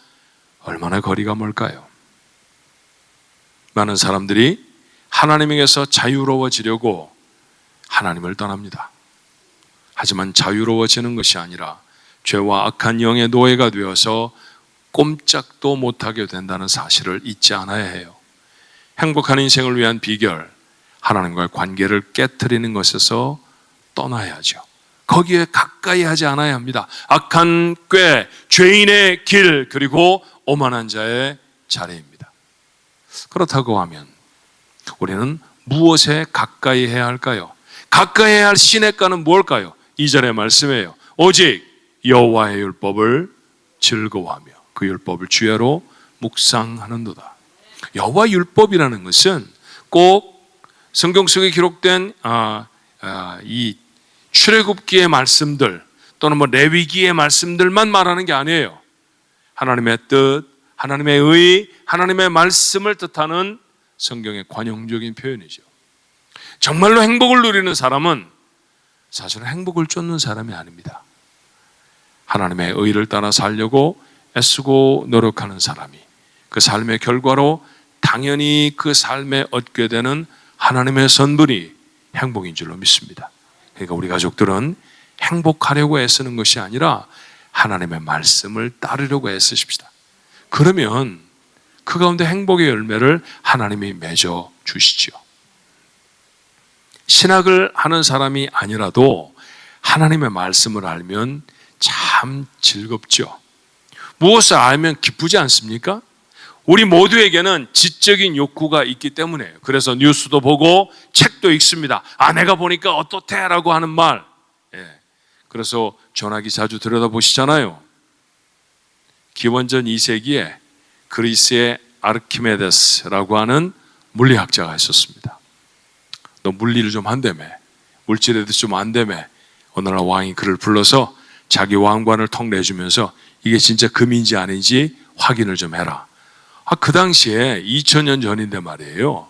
얼마나 거리가 멀까요? 많은 사람들이 하나님에게서 자유로워지려고 하나님을 떠납니다. 하지만 자유로워지는 것이 아니라 죄와 악한 영의 노예가 되어서 꼼짝도 못하게 된다는 사실을 잊지 않아야 해요. 행복한 인생을 위한 비결, 하나님과의 관계를 깨트리는 것에서 떠나야죠. 거기에 가까이 하지 않아야 합니다. 악한 꾀, 죄인의 길, 그리고 오만한 자의 자리입니다. 그렇다고 하면 우리는 무엇에 가까이 해야 할까요? 가까이 해야 할 시냇가는 무엇일까요? 2절의 말씀이에요. 오직 여호와의 율법을 즐거워하며 그 율법을 주야로 묵상하는도다. 여호와 율법이라는 것은 꼭 성경 속에 기록된 이 출애굽기의 말씀들 또는 레위기의 말씀들만 말하는 게 아니에요. 하나님의 뜻, 하나님의 의, 하나님의 말씀을 뜻하는 성경의 관용적인 표현이죠. 정말로 행복을 누리는 사람은 사실은 행복을 쫓는 사람이 아닙니다. 하나님의 의를 따라 살려고 애쓰고 노력하는 사람이 그 삶의 결과로 당연히 그 삶에 얻게 되는 하나님의 선물이 행복인 줄로 믿습니다. 그러니까 우리 가족들은 행복하려고 애쓰는 것이 아니라 하나님의 말씀을 따르려고 애쓰십시다. 그러면 그 가운데 행복의 열매를 하나님이 맺어 주시죠. 신학을 하는 사람이 아니라도 하나님의 말씀을 알면 참 즐겁죠. 무엇을 알면 기쁘지 않습니까? 우리 모두에게는 지적인 욕구가 있기 때문에요. 그래서 뉴스도 보고 책도 읽습니다. 내가 보니까 어떻대? 라고 하는 말. 그래서 전화기 자주 들여다보시잖아요. 기원전 2세기에 그리스의 아르키메데스라고 하는 물리학자가 있었습니다. 너 물리를 좀 한다며, 물질에 대해서 좀 안다며. 어느 날 왕이 그를 불러서 자기 왕관을 턱 내주면서 이게 진짜 금인지 아닌지 확인을 좀 해라. 그 당시에 2000년 전인데 말이에요.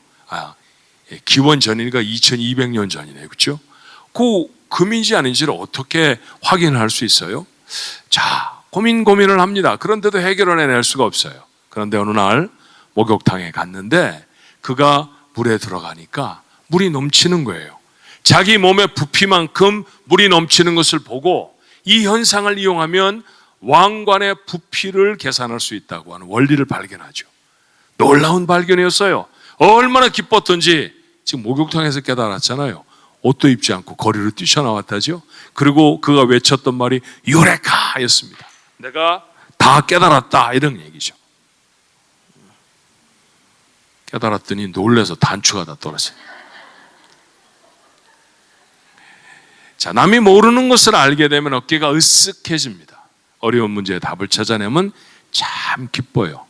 기원 전이니까 2200년 전이네요. 그렇죠? 그 금인지 아닌지를 어떻게 확인할 수 있어요? 자, 고민을 합니다. 그런데도 해결을 해낼 수가 없어요. 그런데 어느 날 목욕탕에 갔는데 그가 물에 들어가니까 물이 넘치는 거예요. 자기 몸의 부피만큼 물이 넘치는 것을 보고 이 현상을 이용하면 왕관의 부피를 계산할 수 있다고 하는 원리를 발견하죠. 놀라운 발견이었어요. 얼마나 기뻤던지 지금 목욕탕에서 깨달았잖아요. 옷도 입지 않고 거리로 뛰쳐나왔다죠. 그리고 그가 외쳤던 말이 유레카였습니다. 내가 다 깨달았다, 이런 얘기죠. 깨달았더니 놀라서 단추가 다 떨어져요. 자, 남이 모르는 것을 알게 되면 어깨가 으쓱해집니다. 어려운 문제에 답을 찾아내면 참 기뻐요.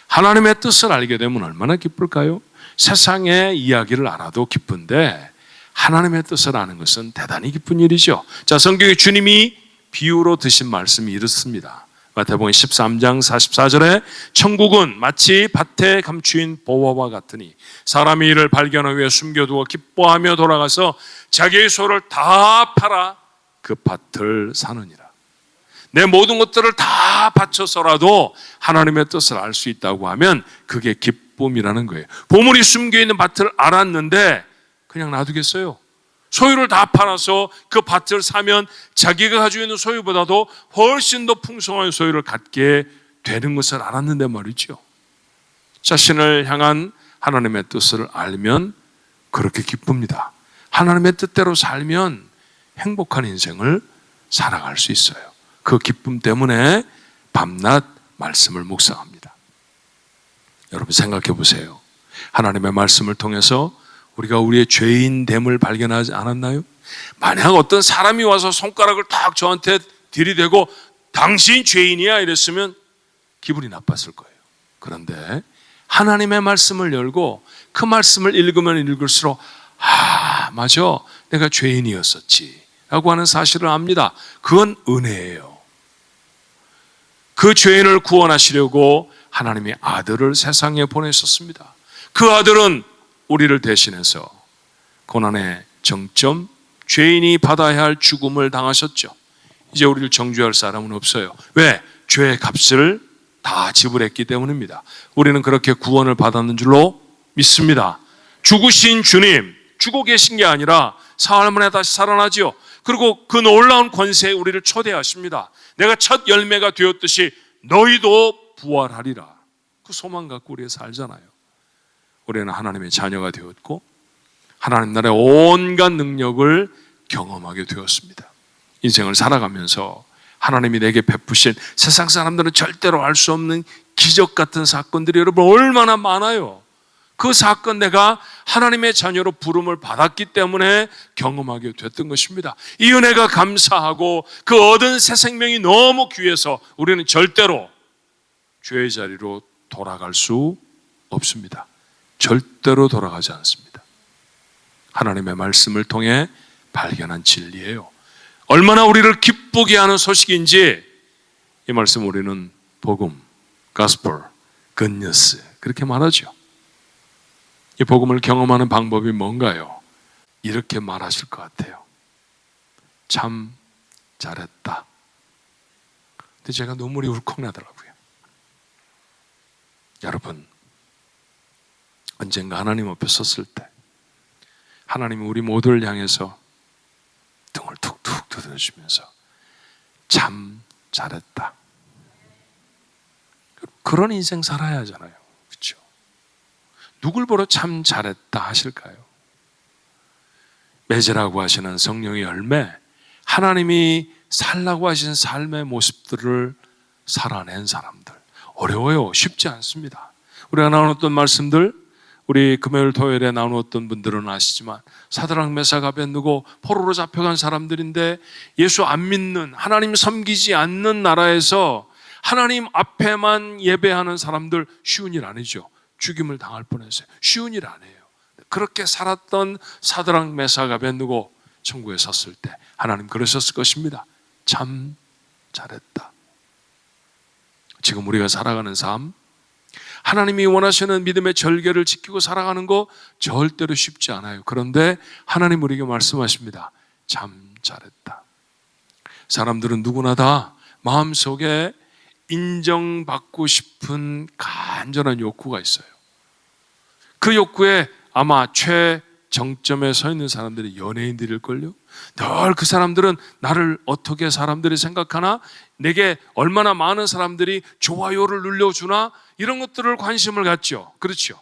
하나님의 뜻을 알게 되면 얼마나 기쁠까요? 세상의 이야기를 알아도 기쁜데 하나님의 뜻을 아는 것은 대단히 기쁜 일이죠. 자, 성경에 주님이 비유로 드신 말씀이 이렇습니다. 마태복음 13장 44절에 천국은 마치 밭에 감추인 보화와 같으니 사람이 이를 발견하기 위해 숨겨두어 기뻐하며 돌아가서 자기의 소를 다 팔아 그 밭을 사느니라. 내 모든 것들을 다 바쳐서라도 하나님의 뜻을 알 수 있다고 하면 그게 기쁨이라는 거예요. 보물이 숨겨있는 밭을 알았는데 그냥 놔두겠어요? 소유를 다 팔아서 그 밭을 사면 자기가 가지고 있는 소유보다도 훨씬 더 풍성한 소유를 갖게 되는 것을 알았는데 말이죠. 자신을 향한 하나님의 뜻을 알면 그렇게 기쁩니다. 하나님의 뜻대로 살면 행복한 인생을 살아갈 수 있어요. 그 기쁨 때문에 밤낮 말씀을 묵상합니다. 여러분 생각해 보세요. 하나님의 말씀을 통해서 우리가 우리의 죄인됨을 발견하지 않았나요? 만약 어떤 사람이 와서 손가락을 딱 저한테 들이대고 당신 죄인이야 이랬으면 기분이 나빴을 거예요. 그런데 하나님의 말씀을 열고 그 말씀을 읽으면 읽을수록 맞아, 내가 죄인이었었지 라고 하는 사실을 압니다. 그건 은혜예요. 그 죄인을 구원하시려고 하나님이 아들을 세상에 보내셨습니다. 그 아들은 우리를 대신해서 고난의 정점, 죄인이 받아야 할 죽음을 당하셨죠. 이제 우리를 정죄할 사람은 없어요. 왜? 죄의 값을 다 지불했기 때문입니다. 우리는 그렇게 구원을 받았는 줄로 믿습니다. 죽으신 주님, 죽어 계신 게 아니라 사흘 만에 다시 살아나지요. 그리고 그 놀라운 권세에 우리를 초대하십니다. 내가 첫 열매가 되었듯이 너희도 부활하리라. 그 소망 갖고 우리가 살잖아요. 우리는 하나님의 자녀가 되었고 하나님 나라의 온갖 능력을 경험하게 되었습니다. 인생을 살아가면서 하나님이 내게 베푸신 세상 사람들은 절대로 알 수 없는 기적 같은 사건들이 여러분 얼마나 많아요. 그 사건 내가 하나님의 자녀로 부름을 받았기 때문에 경험하게 됐던 것입니다. 이 은혜가 감사하고 그 얻은 새 생명이 너무 귀해서 우리는 절대로 죄의 자리로 돌아갈 수 없습니다. 절대로 돌아가지 않습니다. 하나님의 말씀을 통해 발견한 진리예요. 얼마나 우리를 기쁘게 하는 소식인지 이 말씀 우리는 복음, gospel, good news 그렇게 말하죠. 이 복음을 경험하는 방법이 뭔가요? 이렇게 말하실 것 같아요. 참 잘했다. 근데 제가 눈물이 울컥 나더라고요. 여러분, 언젠가 하나님 앞에 섰을 때 하나님이 우리 모두를 향해서 등을 툭툭 두드려주면서 참 잘했다. 그런 인생 살아야 하잖아요. 그렇죠? 누굴 보러 참 잘했다 하실까요? 맺으라고 하시는 성령의 열매, 하나님이 살라고 하신 삶의 모습들을 살아낸 사람들. 어려워요. 쉽지 않습니다. 우리가 나누었던 말씀들, 우리 금요일 토요일에 나누었던 분들은 아시지만 사드락 메삭 아벳느고 포로로 잡혀간 사람들인데 예수 안 믿는, 하나님 섬기지 않는 나라에서 하나님 앞에만 예배하는 사람들 쉬운 일 아니죠. 죽임을 당할 뻔했어요. 쉬운 일 아니에요. 그렇게 살았던 사드락 메삭 아벳느고 천국에 섰을 때 하나님 그러셨을 것입니다. 참 잘했다. 지금 우리가 살아가는 삶, 하나님이 원하시는 믿음의 절개를 지키고 살아가는 거 절대로 쉽지 않아요. 그런데 하나님 우리에게 말씀하십니다. 참 잘했다. 사람들은 누구나 다 마음속에 인정받고 싶은 간절한 욕구가 있어요. 그 욕구에 아마 최정점에 서 있는 사람들이 연예인들일걸요. 늘 그 사람들은 나를 어떻게 사람들이 생각하나, 내게 얼마나 많은 사람들이 좋아요를 눌러주나, 이런 것들을 관심을 갖죠. 그렇죠?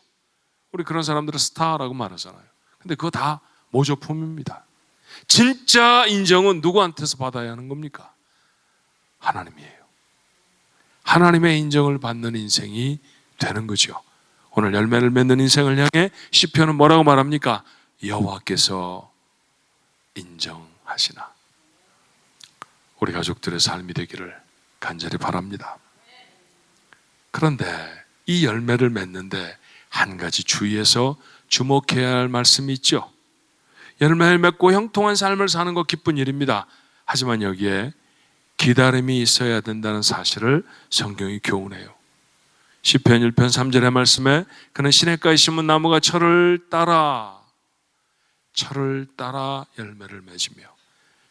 우리 그런 사람들은 스타라고 말하잖아요. 근데 그거 다 모조품입니다. 진짜 인정은 누구한테서 받아야 하는 겁니까? 하나님이에요. 하나님의 인정을 받는 인생이 되는 거죠. 오늘 열매를 맺는 인생을 향해 시편은 뭐라고 말합니까? 여호와께서 인정하시나. 우리 가족들의 삶이 되기를 간절히 바랍니다. 그런데 이 열매를 맺는데 한 가지 주의해서 주목해야 할 말씀이 있죠. 열매를 맺고 형통한 삶을 사는 거 기쁜 일입니다. 하지만 여기에 기다림이 있어야 된다는 사실을 성경이 교훈해요. 시편 1편 3절의 말씀에 그는 시냇가에 심은 나무가 철을 따라 열매를 맺으며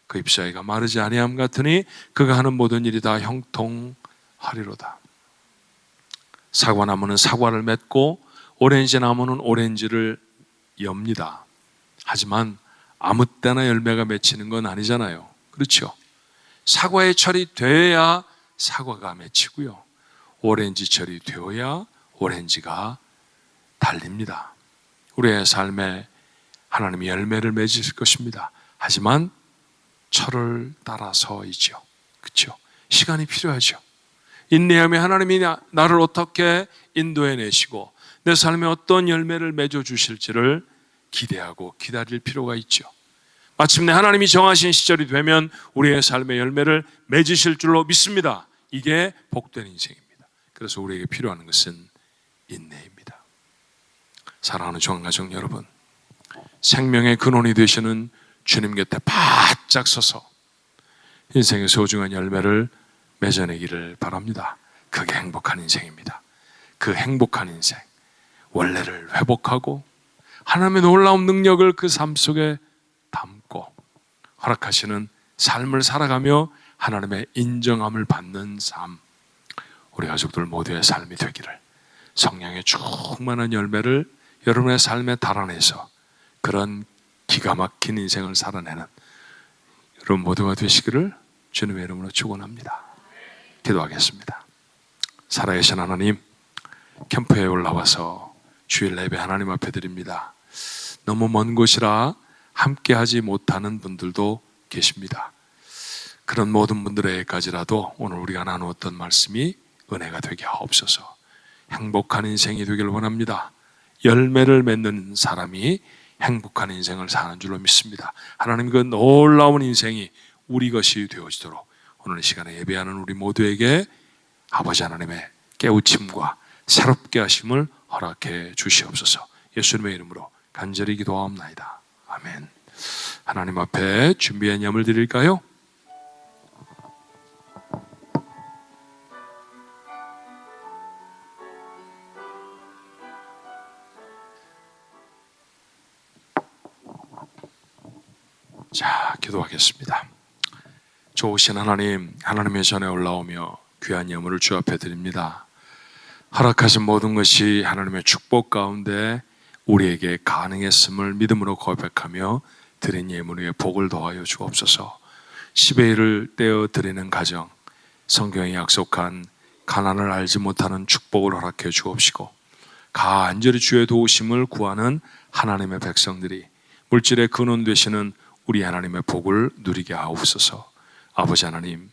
그 잎사귀가 마르지 아니함 같으니 그가 하는 모든 일이 다 형통하리로다. 사과나무는 사과를 맺고 오렌지 나무는 오렌지를 엽니다. 하지만 아무 때나 열매가 맺히는 건 아니잖아요. 그렇죠? 사과의 철이 되어야 사과가 맺히고요, 오렌지 철이 되어야 오렌지가 달립니다. 우리의 삶에 하나님이 열매를 맺으실 것입니다. 하지만 철을 따라서이죠. 그렇죠? 시간이 필요하죠. 인내하며 하나님이 나를 어떻게 인도해 내시고 내 삶에 어떤 열매를 맺어 주실지를 기대하고 기다릴 필요가 있죠. 마침내 하나님이 정하신 시절이 되면 우리의 삶의 열매를 맺으실 줄로 믿습니다. 이게 복된 인생입니다. 그래서 우리에게 필요한 것은 인내입니다. 사랑하는 종가족 여러분, 생명의 근원이 되시는 주님 곁에 바짝 서서 인생의 소중한 열매를 맺어내기를 바랍니다. 그게 행복한 인생입니다. 그 행복한 인생, 원래를 회복하고 하나님의 놀라운 능력을 그 삶 속에 담고 허락하시는 삶을 살아가며 하나님의 인정함을 받는 삶, 우리 가족들 모두의 삶이 되기를, 성령의 충만한 열매를 여러분의 삶에 달아내서 그런 기가 막힌 인생을 살아내는 여러분 모두가 되시기를 주님의 이름으로 축원합니다. 기도하겠습니다. 살아계신 하나님, 캠프에 올라와서 주일 예배 하나님 앞에 드립니다. 너무 먼 곳이라 함께하지 못하는 분들도 계십니다. 그런 모든 분들에게까지라도 오늘 우리가 나누었던 말씀이 은혜가 되게 하옵소서. 행복한 인생이 되길 원합니다. 열매를 맺는 사람이 행복한 인생을 사는 줄로 믿습니다. 하나님 그 놀라운 인생이 우리 것이 되어지도록 오늘 이 시간에 예배하는 우리 모두에게 아버지 하나님의 깨우침과 새롭게 하심을 허락해 주시옵소서. 예수님의 이름으로 간절히 기도하옵나이다. 아멘. 하나님 앞에 준비한 예물 드릴까요? 자, 기도하겠습니다. 좋으신 하나님, 하나님의 전에 올라오며 귀한 예물을 주 앞에 드립니다. 허락하신 모든 것이 하나님의 축복 가운데 우리에게 가능했음을 믿음으로 고백하며 드린 예물 위에 복을 더하여 주옵소서. 10의 1을 떼어 드리는 가정, 성경이 약속한 가난을 알지 못하는 축복을 허락해 주옵시고, 간절히 주의 도우심을 구하는 하나님의 백성들이 물질의 근원 되시는 우리 하나님의 복을 누리게 하옵소서. 아버지 하나님,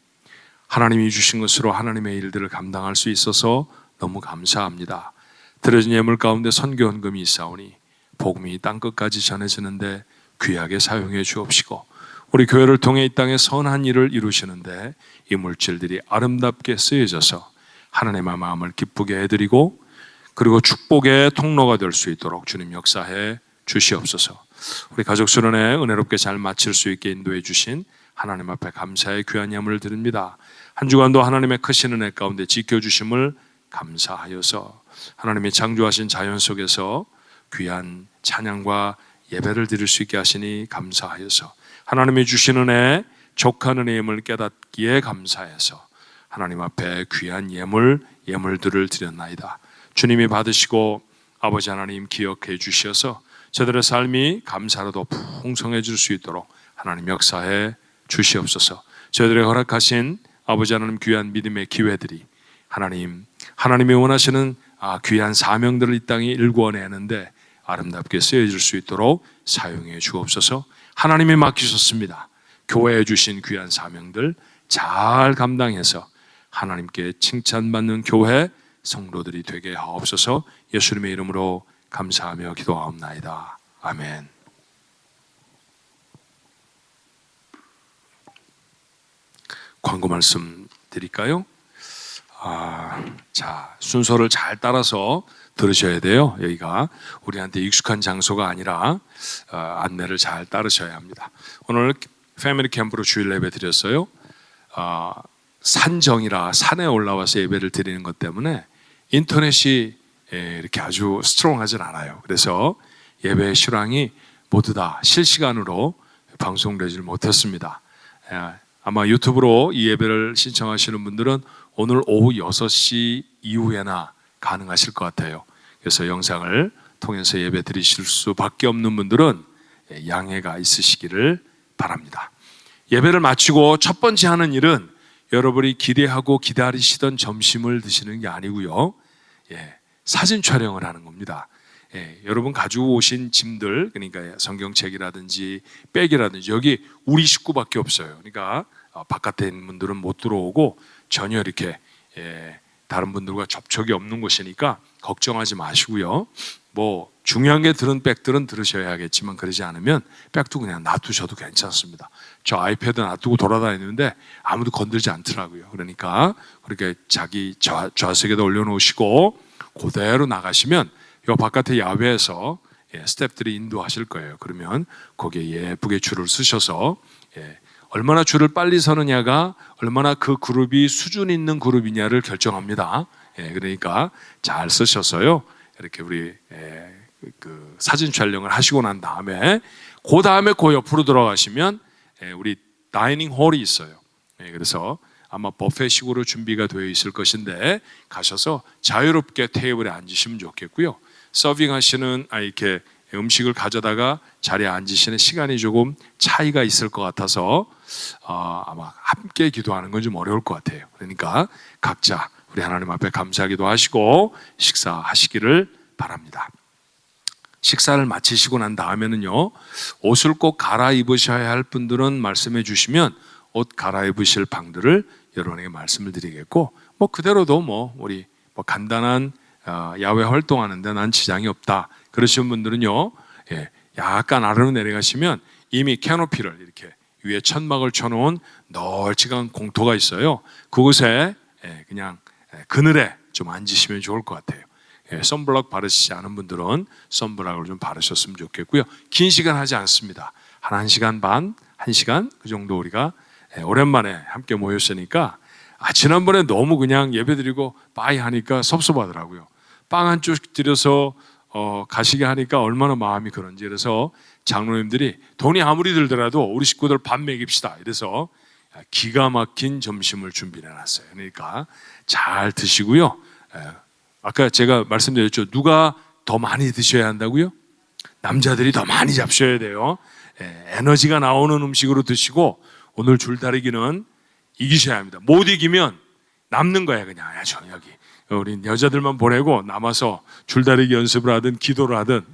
하나님이 주신 것으로 하나님의 일들을 감당할 수 있어서 너무 감사합니다. 드려진 예물 가운데 선교헌금이 있사오니 복음이 땅끝까지 전해지는데 귀하게 사용해 주옵시고, 우리 교회를 통해 이 땅에 선한 일을 이루시는데 이 물질들이 아름답게 쓰여져서 하나님의 마음을 기쁘게 해드리고 그리고 축복의 통로가 될 수 있도록 주님 역사해 주시옵소서. 우리 가족 수련회 은혜롭게 잘 마칠 수 있게 인도해 주신 하나님 앞에 감사의 귀한 예물을 드립니다. 한 주간도 하나님의 크신 은혜 가운데 지켜주심을 감사하여서 하나님이 창조하신 자연 속에서 귀한 찬양과 예배를 드릴 수 있게 하시니 감사하여서 하나님이 주신 은혜, 족한 은혜임을 깨닫기에 감사해서 하나님 앞에 귀한 예물들을 드렸나이다. 주님이 받으시고 아버지 하나님 기억해 주셔서 저들의 삶이 감사로도 풍성해질 수 있도록 하나님 역사해 주시옵소서. 저희들의 허락하신 아버지 하나님 귀한 믿음의 기회들이 하나님이 원하시는 귀한 사명들을 이 땅에 일구어내는데 아름답게 쓰여질 수 있도록 사용해 주옵소서. 하나님이 맡기셨습니다. 교회에 주신 귀한 사명들 잘 감당해서 하나님께 칭찬받는 교회 성도들이 되게 하옵소서. 예수님의 이름으로 감사하며 기도하옵나이다. 아멘. 광고 말씀 드릴까요? 자, 순서를 잘 따라서 들으셔야 돼요. 여기가 우리한테 익숙한 장소가 아니라 안내를 잘 따르셔야 합니다. 오늘 패밀리 캠프로 주일 예배 드렸어요. 산정이라 산에 올라와서 예배를 드리는 것 때문에 인터넷이 이렇게 아주 스트롱하진 않아요. 그래서 예배 실황이 모두 다 실시간으로 방송되질 못했습니다. 아마 유튜브로 이 예배를 신청하시는 분들은 오늘 오후 6시 이후에나 가능하실 것 같아요. 그래서 영상을 통해서 예배 드리실 수밖에 없는 분들은 양해가 있으시기를 바랍니다. 예배를 마치고 첫 번째 하는 일은 여러분이 기대하고 기다리시던 점심을 드시는 게 아니고요. 사진 촬영을 하는 겁니다. 여러분 가지고 오신 짐들, 그러니까 성경책이라든지 백이라든지 여기 우리 식구밖에 없어요. 그러니까 바깥에 있는 분들은 못 들어오고 전혀 이렇게 다른 분들과 접촉이 없는 곳이니까 걱정하지 마시고요. 뭐 중요한 게 들은 백들은 들으셔야겠지만 그러지 않으면 백도 그냥 놔두셔도 괜찮습니다. 저 아이패드 놔두고 돌아다니는데 아무도 건들지 않더라고요. 그러니까 그렇게 자기 좌석에다 올려놓으시고 그대로 나가시면 요 바깥에 야외에서 스태프들이 인도하실 거예요. 그러면 거기에 예쁘게 줄을 쓰셔서 얼마나 줄을 빨리 서느냐가 얼마나 그 그룹이 수준 있는 그룹이냐를 결정합니다. 그러니까 잘 쓰셔서요. 이렇게 우리 그 사진 촬영을 하시고 난 다음에 그 옆으로 들어가시면 우리 다이닝 홀이 있어요. 그래서 아마 버페식으로 준비가 되어 있을 것인데 가셔서 자유롭게 테이블에 앉으시면 좋겠고요. 서빙하시는 이렇게 음식을 가져다가 자리에 앉으시는 시간이 조금 차이가 있을 것 같아서 아마 함께 기도하는 건 좀 어려울 것 같아요. 그러니까 각자 우리 하나님 앞에 감사하기도 하시고 식사하시기를 바랍니다. 식사를 마치시고 난 다음에는요, 옷을 꼭 갈아입으셔야 할 분들은 말씀해 주시면 옷 갈아입으실 방들을 여러분에게 말씀을 드리겠고, 뭐 그대로도 우리 간단한 야외 활동하는데 난 지장이 없다 그러시는 분들은요, 약간 아래로 내려가시면 이미 캐노피를 이렇게 위에 천막을 쳐놓은 널찍한 공터가 있어요. 그곳에 그냥 그늘에 좀 앉으시면 좋을 것 같아요. 선블럭 바르시지 않은 분들은 선블럭을 좀 바르셨으면 좋겠고요. 긴 시간 하지 않습니다. 한 1시간 반, 1시간 그 정도 우리가 오랜만에 함께 모였으니까 지난번에 너무 그냥 예배드리고 빠이 하니까 섭섭하더라고요. 빵 한 쪽 드려서 가시게 하니까 얼마나 마음이 그런지. 그래서 장로님들이 돈이 아무리 들더라도 우리 식구들 밥 먹입시다 이래서 기가 막힌 점심을 준비해 놨어요. 그러니까 잘 드시고요. 아까 제가 말씀드렸죠. 누가 더 많이 드셔야 한다고요? 남자들이 더 많이 잡셔야 돼요. 에너지가 나오는 음식으로 드시고, 오늘 줄다리기는 이기셔야 합니다. 못 이기면 남는 거야. 그냥 여기 우리 여자들만 보내고 남아서 줄다리기 연습을 하든 기도를 하든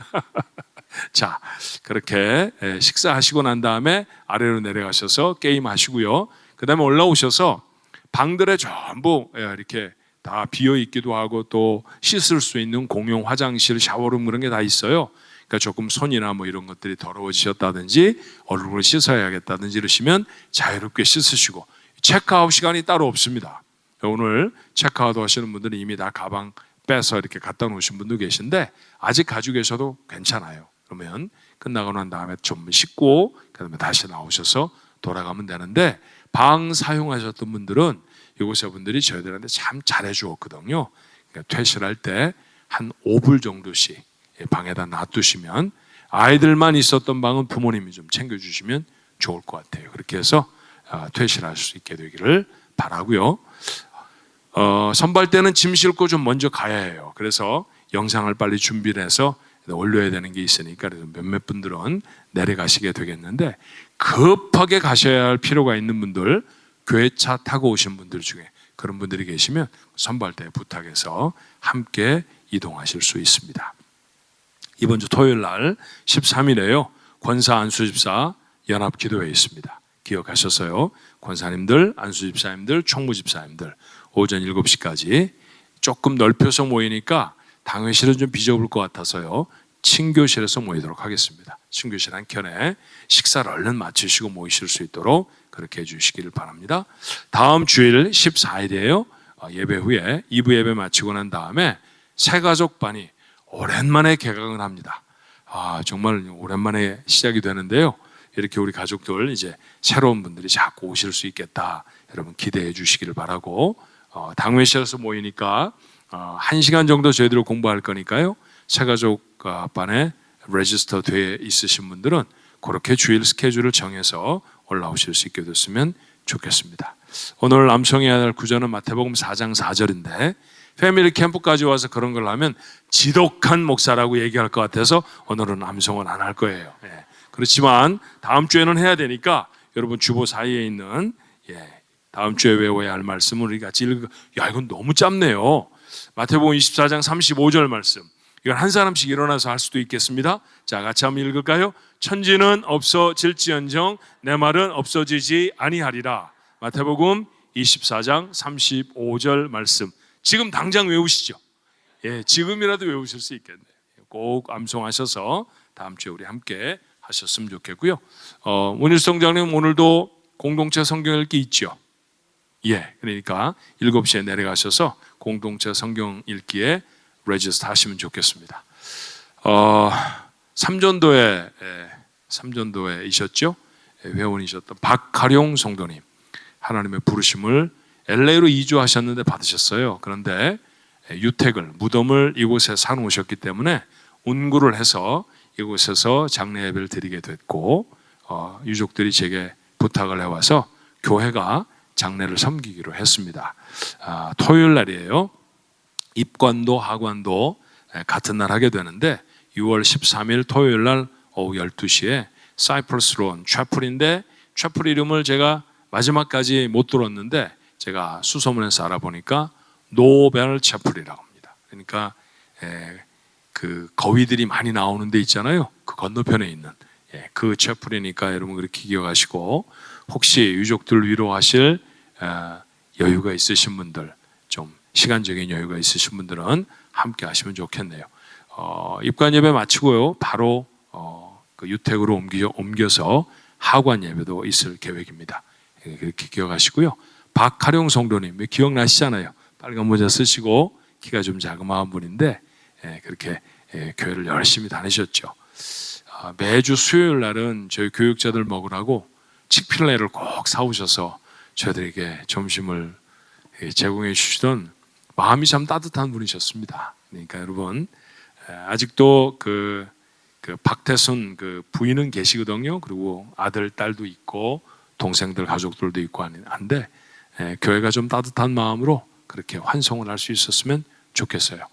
자, 그렇게 식사하시고 난 다음에 아래로 내려가셔서 게임 하시고요. 그 다음에 올라오셔서 방들에 전부 이렇게 다 비어 있기도 하고 또 씻을 수 있는 공용 화장실, 샤워룸 그런 게 다 있어요. 그러니까 조금 손이나 이런 것들이 더러워지셨다든지 얼굴을 씻어야겠다든지 이러시면 자유롭게 씻으시고, 체크아웃 시간이 따로 없습니다. 오늘 체크아웃 하시는 분들은 이미 다 가방 빼서 이렇게 갖다 놓으신 분도 계신데 아직 가지고 계셔도 괜찮아요. 그러면 끝나고 난 다음에 좀 씻고 그다음에 다시 나오셔서 돌아가면 되는데, 방 사용하셨던 분들은 이곳의 분들이 저희들한테 참 잘해 주었거든요. 그러니까 퇴실할 때 한 5불 정도씩 방에다 놔두시면, 아이들만 있었던 방은 부모님이 좀 챙겨주시면 좋을 것 같아요. 그렇게 해서 퇴실할 수 있게 되기를 바라고요. 선발 때는 짐 싣고 좀 먼저 가야 해요. 그래서 영상을 빨리 준비를 해서 올려야 되는 게 있으니까 그래서 몇몇 분들은 내려가시게 되겠는데, 급하게 가셔야 할 필요가 있는 분들, 교회 차 타고 오신 분들 중에 그런 분들이 계시면 선발대 부탁해서 함께 이동하실 수 있습니다. 이번 주 토요일 날 13일에요. 권사 안수집사 연합기도회에 있습니다. 기억하셨어요? 권사님들, 안수집사님들, 총무집사님들 오전 7시까지 조금 넓혀서 모이니까 당회실은 좀 비좁을 것 같아서요. 친교실에서 모이도록 하겠습니다. 친교실 한 켠에 식사를 얼른 마치시고 모이실 수 있도록 그렇게 해주시기를 바랍니다. 다음 주일 14일이에요. 예배 후에 2부 예배 마치고 난 다음에 새가족반이 오랜만에 개강을 합니다. 정말 오랜만에 시작이 되는데요. 이렇게 우리 가족들 이제 새로운 분들이 자꾸 오실 수 있겠다. 여러분 기대해 주시기를 바라고, 당회실에서 모이니까 1시간 정도 저희들 공부할 거니까요. 새가족반에 레지스터 돼 있으신 분들은 그렇게 주일 스케줄을 정해서 올라오실 수 있게 됐으면 좋겠습니다. 오늘 암송해야 할 구절은 마태복음 4장 4절인데 패밀리 캠프까지 와서 그런 걸 하면 지독한 목사라고 얘기할 것 같아서 오늘은 암송은 안 할 거예요. 그렇지만 다음 주에는 해야 되니까 여러분 주보 사이에 있는 다음 주에 외워야 할 말씀을 우리 같이 이건 너무 짧네요. 마태복음 24장 35절 말씀. 이건 한 사람씩 일어나서 할 수도 있겠습니다. 자, 같이 한번 읽을까요? 천지는 없어질지언정 내 말은 없어지지 아니하리라. 마태복음 24장 35절 말씀. 지금 당장 외우시죠. 지금이라도 외우실 수 있겠네요. 꼭 암송하셔서 다음 주에 우리 함께 하셨으면 좋겠고요. 문일성장님 오늘도 공동체 성경 읽기 있죠? 그러니까 7시에 내려가셔서 공동체 성경 읽기에 레지스터 하시면 좋겠습니다. 삼전도에 있었죠? 회원이셨던 박하룡 성도님, 하나님의 부르심을 LA로 이주하셨는데 받으셨어요. 그런데 유택을, 무덤을 이곳에 사놓으셨기 때문에 운구를 해서 이곳에서 장례 예배를 드리게 됐고, 유족들이 제게 부탁을 해와서 교회가 장례를 섬기기로 했습니다. 토요일 날이에요. 입관도 하관도 같은 날 하게 되는데 6월 13일 토요일 날 오후 12시에 사이프러스론 채플인데, 채플 이름을 제가 마지막까지 못 들었는데 제가 수소문에서 알아보니까 노벨 채플이라고 합니다. 그러니까 그 거위들이 많이 나오는 데 있잖아요. 그 건너편에 있는 그 채플이니까 여러분 그렇게 기억하시고, 혹시 유족들 위로하실 여유가 있으신 분들, 좀 시간적인 여유가 있으신 분들은 함께 하시면 좋겠네요. 입관 예배 마치고요, 바로 그 유택으로 옮겨서 하관 예배도 있을 계획입니다. 그렇게 기억하시고요. 박하룡 성도님 기억나시잖아요. 빨간 모자 쓰시고 키가 좀 자그마한 분인데 그렇게 교회를 열심히 다니셨죠. 매주 수요일 날은 저희 교육자들 먹으라고 칙필레를 꼭 사오셔서 저희들에게 점심을 제공해 주시던 마음이 참 따뜻한 분이셨습니다. 그러니까 여러분, 아직도 그 박태순 그 부인은 계시거든요. 그리고 아들, 딸도 있고 동생들, 가족들도 있고 한데 교회가 좀 따뜻한 마음으로 그렇게 환송을 할 수 있었으면 좋겠어요.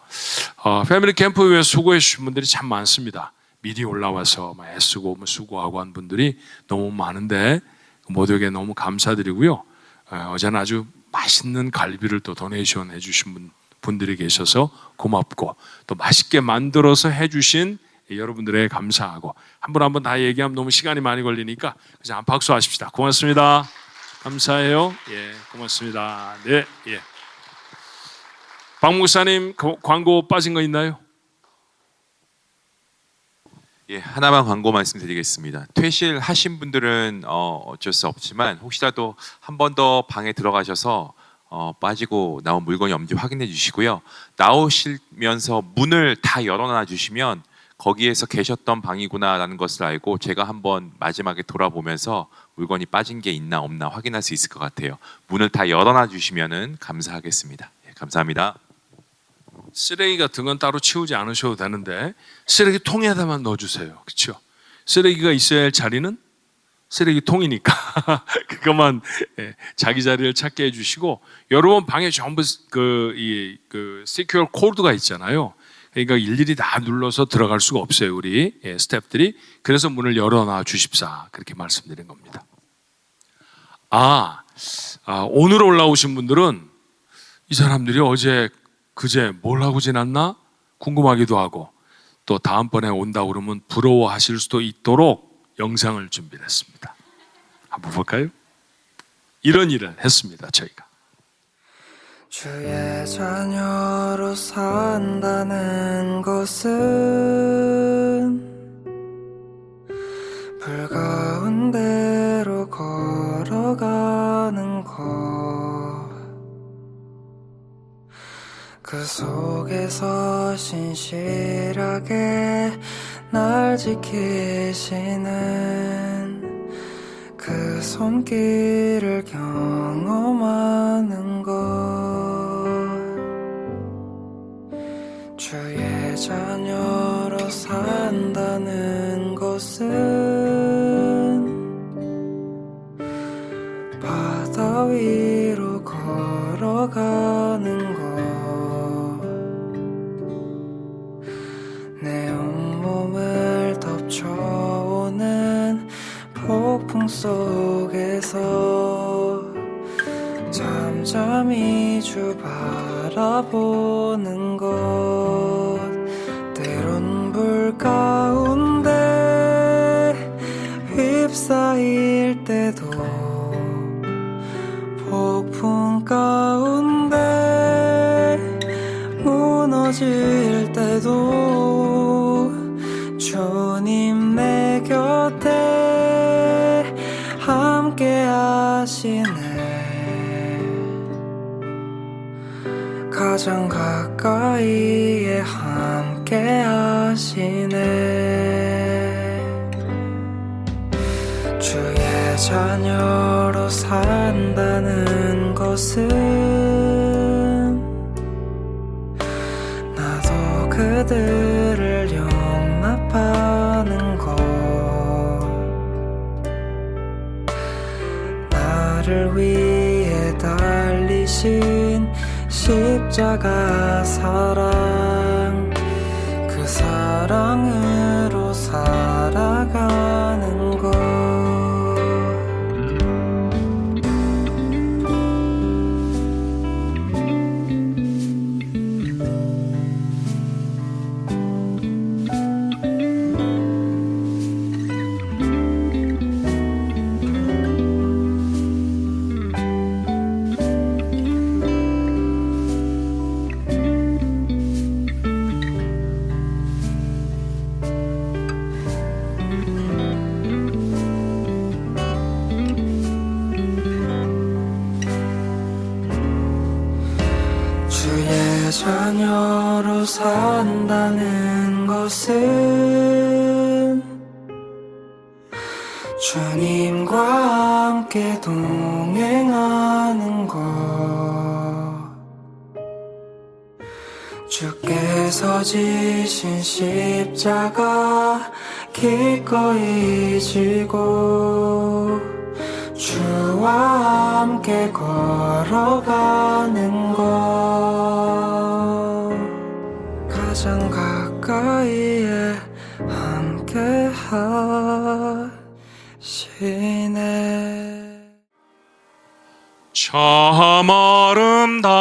패밀리 캠프 위해 수고해 주신 분들이 참 많습니다. 미리 올라와서 애쓰고 수고하고 한 분들이 너무 많은데 모두에게 너무 감사드리고요. 어제는 아주 맛있는 갈비를 또 도네이션 해주신 분들이 계셔서 고맙고, 또 맛있게 만들어서 해주신 여러분들에게 감사하고, 한 분 한 분 다 얘기하면 너무 시간이 많이 걸리니까 그냥 한 박수 하십시다. 고맙습니다. 감사해요. 고맙습니다. 네, 박 목사님 광고 빠진 거 있나요? 하나만 광고 말씀드리겠습니다. 퇴실하신 분들은 어쩔 수 없지만 혹시라도 한 번 더 방에 들어가셔서 빠지고 나온 물건이 없는지 확인해 주시고요. 나오시면서 문을 다 열어놔 주시면 거기에서 계셨던 방이구나라는 것을 알고 제가 한번 마지막에 돌아보면서 물건이 빠진 게 있나 없나 확인할 수 있을 것 같아요. 문을 다 열어놔 주시면은 감사하겠습니다. 감사합니다. 쓰레기 같은 건 따로 치우지 않으셔도 되는데 쓰레기통에다만 넣어주세요. 그렇죠? 쓰레기가 있어야 할 자리는 쓰레기통이니까 그것만 자기 자리를 찾게 해주시고, 여러분 방에 전부 그 시큐어 코드가 있잖아요. 그러니까 일일이 다 눌러서 들어갈 수가 없어요, 우리 스태프들이. 그래서 문을 열어놔 주십사, 그렇게 말씀드린 겁니다. 오늘 올라오신 분들은 이 사람들이 어제 그제 뭘 하고 지났나 궁금하기도 하고, 또 다음번에 온다 그러면 부러워하실 수도 있도록 영상을 준비했습니다. 한번 볼까요? 이런 일을 했습니다, 저희가. 주의 자녀로 산다는 것은 불 가운데로 걸어가는 것, 그 속에서 신실하게 날 지키시는 그 손길을 경험하는 것, 주의 자녀로 산다는 것은 바다 위로 걸어가는 것, 내 온몸을 덮쳐오는 폭풍 속에서 잠잠히 주 바라보는 것, 때론 불 가운데 휩싸일 때도, 폭풍 가운데 무너질 때도 주님 내 곁에 함께 하시네. 가장 가까이에 함께 하시네. 주의 자녀로 산다는 것은 나도 그들을 용납하는 것, 나를 위해 달리신 십자가 사랑, 그 사랑으로 살아가는 것, 자녀로 산다는 것은 주님과 함께 동행하는 것, 주께서 지신 십자가 기꺼이 지고 주와 함께 걸어가는 것, 가장 가까이에 함께 하시네. 참 아름다워라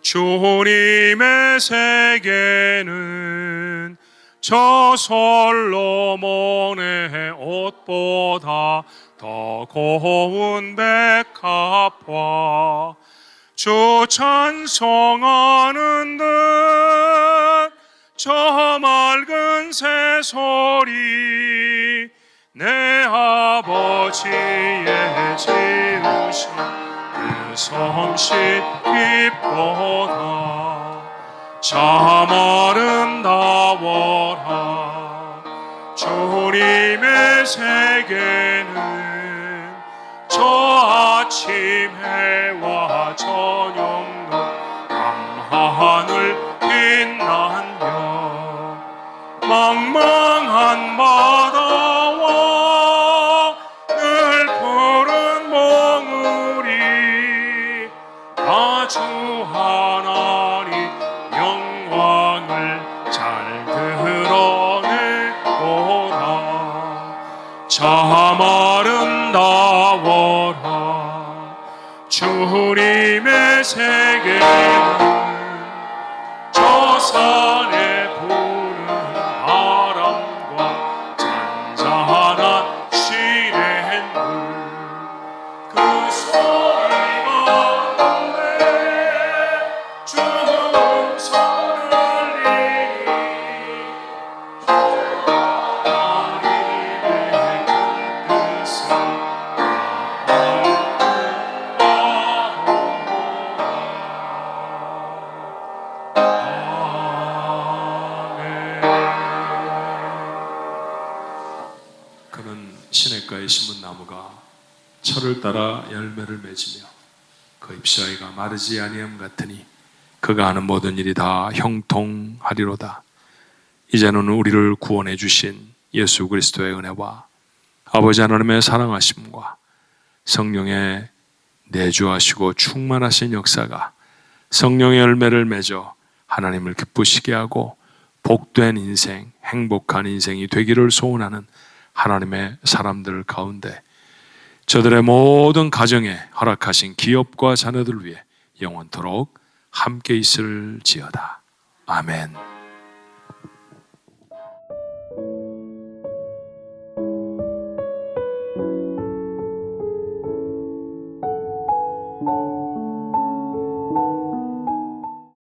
주님의 세계는 저 솔로몬의 옷보다 더 고운 백합화, 주 찬송하는 듯 저 맑은 새소리, 내 아버지의 지으신 그 성신 빛보다 참 아름다워라 주님의 세계는 저 아침 해와 저녁도 밤하늘 빛나며 망망한 바다와 늘 푸른 몽우리 아주 하나님 영광을 잘 드러내보라. 참 아름다워라 주님의 세계는 저 산에 부는 바람과 잔잔한 시냇물, 그 소리가 내 주음성을 내니 하나님의 큰 뜻을 그는 시냇가에 심은 나무가 철을 따라 열매를 맺으며 그 잎사귀가 마르지 아니함 같으니 그가 하는 모든 일이 다 형통하리로다. 이제는 우리를 구원해 주신 예수 그리스도의 은혜와 아버지 하나님의 사랑하심과 성령의 내주하시고 충만하신 역사가 성령의 열매를 맺어 하나님을 기쁘시게 하고 복된 인생, 행복한 인생이 되기를 소원하는 하나님의 사람들 가운데 저들의 모든 가정에 허락하신 기업과 자녀들 위해 영원토록 함께 있을지어다. 아멘.